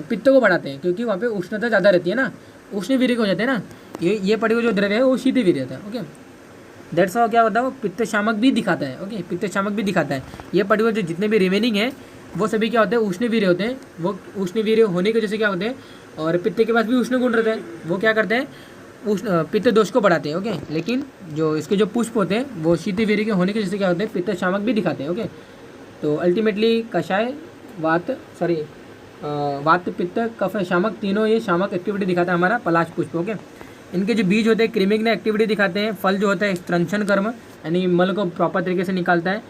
पित्त को बढ़ाते हैं, क्योंकि वहाँ पे उष्णता ज़्यादा रहती है ना, उष्ण वीर्य हो जाते हैं ना, ये पर्टिकुलर जो द्रव्य है वो शीत वीर्य होता है। ओके, दैट्स हाउ क्या होता है, वो पित्त शामक भी दिखाता है। ओके, पित्त शामक भी दिखाता है। ये पर्टिकुलर जो जितने भी रिमेनिंग है वो सभी क्या होते हैं, उष्ण वीर्य होते हैं। वो उष्ण वीर्य होने की वजह से क्या होते हैं, और पित्त के पास भी उष्ण गुण रहता है, वो क्या करते हैं, पित्त दोष को बढ़ाते हैं। ओके, लेकिन जो इसके जो पुष्प होते हैं वो शीत वीर्य के होने की वजह से क्या होते हैं, पित्त शामक भी दिखाते हैं। ओके, तो अल्टीमेटली कषाय वात पित्त कफ शामक तीनों ये शामक एक्टिविटी दिखाता है हमारा पलाश पुष्प। ओके, इनके जो बीज होते हैं क्रिमिग्न एक्टिविटी दिखाते हैं। फल जो होता है स्तंशन कर्म यानी मल को प्रॉपर तरीके से निकालता है।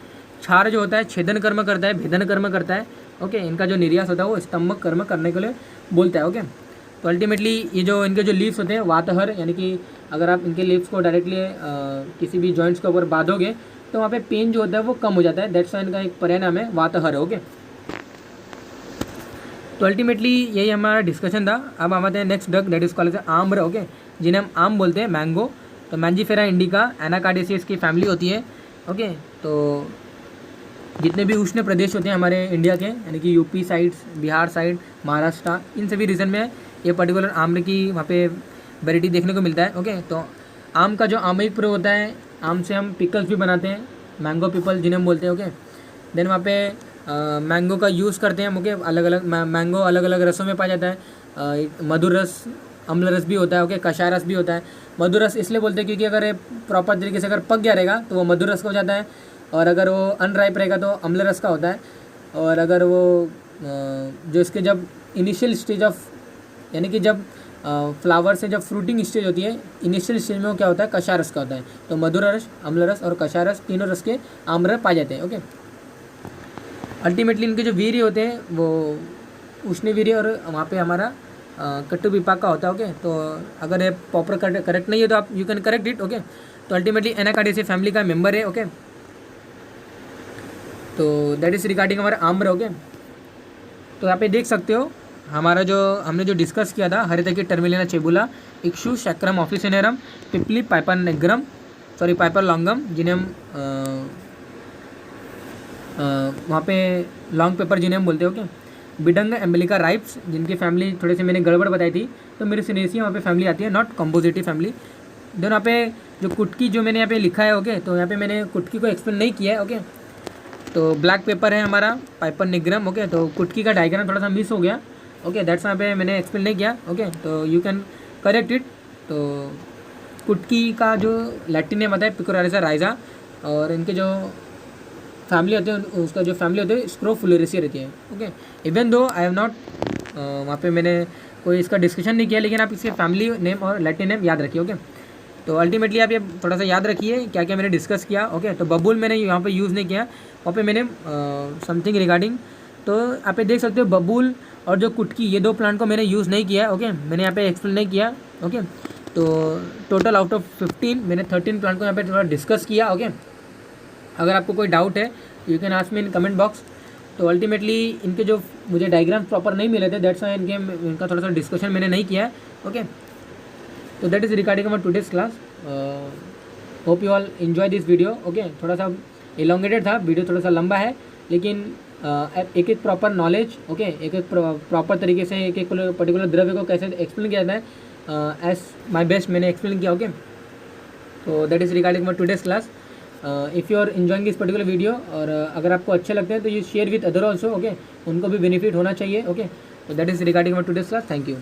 छार जो होता है छेदन कर्म करता है, भेदन कर्म करता है। ओके, इनका जो निर्यास होता है वो स्तंभक कर्म करने के लिए बोलता है। ओके, तो अल्टीमेटली ये जो इनके जो लीव्स होते हैं वातहर, यानी कि अगर आप इनके लीव्स को डायरेक्टली किसी भी जॉइंट्स के ऊपर बांधोगे तो वहाँ पे पेन जो होता है वो कम हो जाता है। दैट्स वाई इनका एक पर्याय नाम है वातहर। ओके, तो अल्टीमेटली यही हमारा डिस्कशन था। अब हम आते हैं next drug that is called आम्र। ओके, जिन्हें हम आम बोलते हैं, मैंगो। तो मैंजीफेरा इंडिका एनाकार्डियेसी की फैमिली होती है। ओके, तो जितने भी उष्ण प्रदेश होते हैं हमारे इंडिया के, यानी कि UP sides, Bihar side, Maharashtra, इन सभी रीजन में ये पर्टिकुलर आम्र की वहाँ पे वेराइटी देखने को मिलता है। ओके, तो आम का जो आमयिक प्रयोग होता है, आम से हम पिकल्स भी बनाते हैं, मैंगो पिपल जिन्हें हम बोलते हैं। ओके, देन वहाँ पे मैंगो का यूज़ करते हैं हम। ओके, अलग अलग मैंगो अलग अलग रसों में पाया जाता है। मधुर रस, अम्ल रस भी होता है। ओके, कषाय रस भी होता है। मधुर रस इसलिए बोलते हैं क्योंकि अगर ये प्रॉपर तरीके से अगर पक गया रहेगा तो वो मधुर रस का हो जाता है, और अगर वो अनराइप रहेगा तो अम्ल रस का होता है। और अगर वो जो इसके जब इनिशियल स्टेज ऑफ, यानी कि जब फ्लावर से जब फ्रूटिंग स्टेज होती है, इनिशियल स्टेज में वो क्या होता है, कषाय रस का होता है। तो मधुर रस, अम्ल रस और कषाय रस तीनों रस के आम्र पाए जाते हैं। ओके, अल्टीमेटली इनके जो वीर्य होते हैं वो उष्ण वीर्य और वहाँ पे हमारा कट्टु विपाक का होता है। ओके, तो अगर ये प्रॉपर करेक्ट नहीं है तो आप you can correct it. Okay, तो अल्टीमेटली एनाकार्डियेसी फैमिली का मेंबर है। ओके, तो दैट इज रिगार्डिंग हमारा आम्र। ओके, तो यहाँ पे देख सकते हो हमारा जो हमने जो डिस्कस किया था, हरितकी टर्मिलिना चेबुला, इक्शु शक्रम ऑफिसिनेरम, पिपली पाइपर नेग्रम, सॉरी पाइपर लॉन्गम, जिन्हें हम वहाँ पे लॉन्ग पेपर जिन्हें हम बोलते हो। ओके, बिडंग एम्बलिका राइप्स, जिनकी फैमिली थोड़ी सी मैंने गड़बड़ बताई थी, तो मेरी सिनेसी वहाँ पे फैमिली आती है, नॉट कंपोजिटिव फैमिली। देन यहाँ पे जो कुटकी जो मैंने यहाँ पे लिखा है, ओके, तो यहाँ पे मैंने कुटकी को एक्सप्लेन नहीं किया है। ओके, तो ब्लैक पेपर है हमारा पाइपर निग्रम। ओके, तो कुटकी का डायग्राम थोड़ा सा मिस हो गया। ओके, दैट्स यहाँ पे मैंने एक्सप्लेन नहीं किया। ओके, तो यू कैन करेक्ट इट। तो कुटकी का जो लैटिन नेम आता है पिकोरारिसा राइजा, और इनके जो फैमिली होते हैं उसका जो फैमिली होती है स्क्रोफुलेरेसी रहती है। Okay, even though I have not वहाँ पे मैंने कोई इसका डिस्कशन नहीं किया, लेकिन आप इसके फैमिली नेम और लैटिन नेम याद रखिए। ओके, तो अल्टीमेटली आप ये थोड़ा सा याद रखिए क्या क्या मैंने डिस्कस किया। ओके, तो बबूल मैंने यहाँ पे यूज़ नहीं किया, वहाँ पे मैंने समथिंग रिगार्डिंग, तो आप देख सकते हो बबूल और जो कुटकी ये दो प्लांट को मैंने यूज़ नहीं किया। ओके, मैंने यहाँ पे एक्सप्लेन नहीं किया। ओके, तो टोटल आउट ऑफ 15 मैंने 13 प्लांट को यहाँ पे थोड़ा डिस्कस किया। ओके, अगर आपको कोई डाउट है you can ask me in comment box. तो अल्टीमेटली इनके जो मुझे डायग्राम प्रॉपर नहीं मिले थे, दैट्स व्हाई इनका थोड़ा सा डिस्कशन मैंने नहीं किया है। ओके, तो that is regarding our today's class. Hope you all enjoy this video. Okay, थोड़ा सा एलोंगेटेड था वीडियो, थोड़ा सा लंबा है, लेकिन एक एक प्रॉपर नॉलेज, ओके, एक एक प्रॉपर तरीके से एक एक पर्टिकुलर द्रव्य को कैसे एक्सप्लेन किया जाता है, एज माई बेस्ट मैंने एक्सप्लेन किया। ओके, तो that is regarding our today's class. If you are enjoying this particular video, और अगर आपको अच्छे लगते हैं तो you share with other also. Okay, उनको भी बेनिफिट होना चाहिए। ओके, तो that is regarding our today's class. Thank you.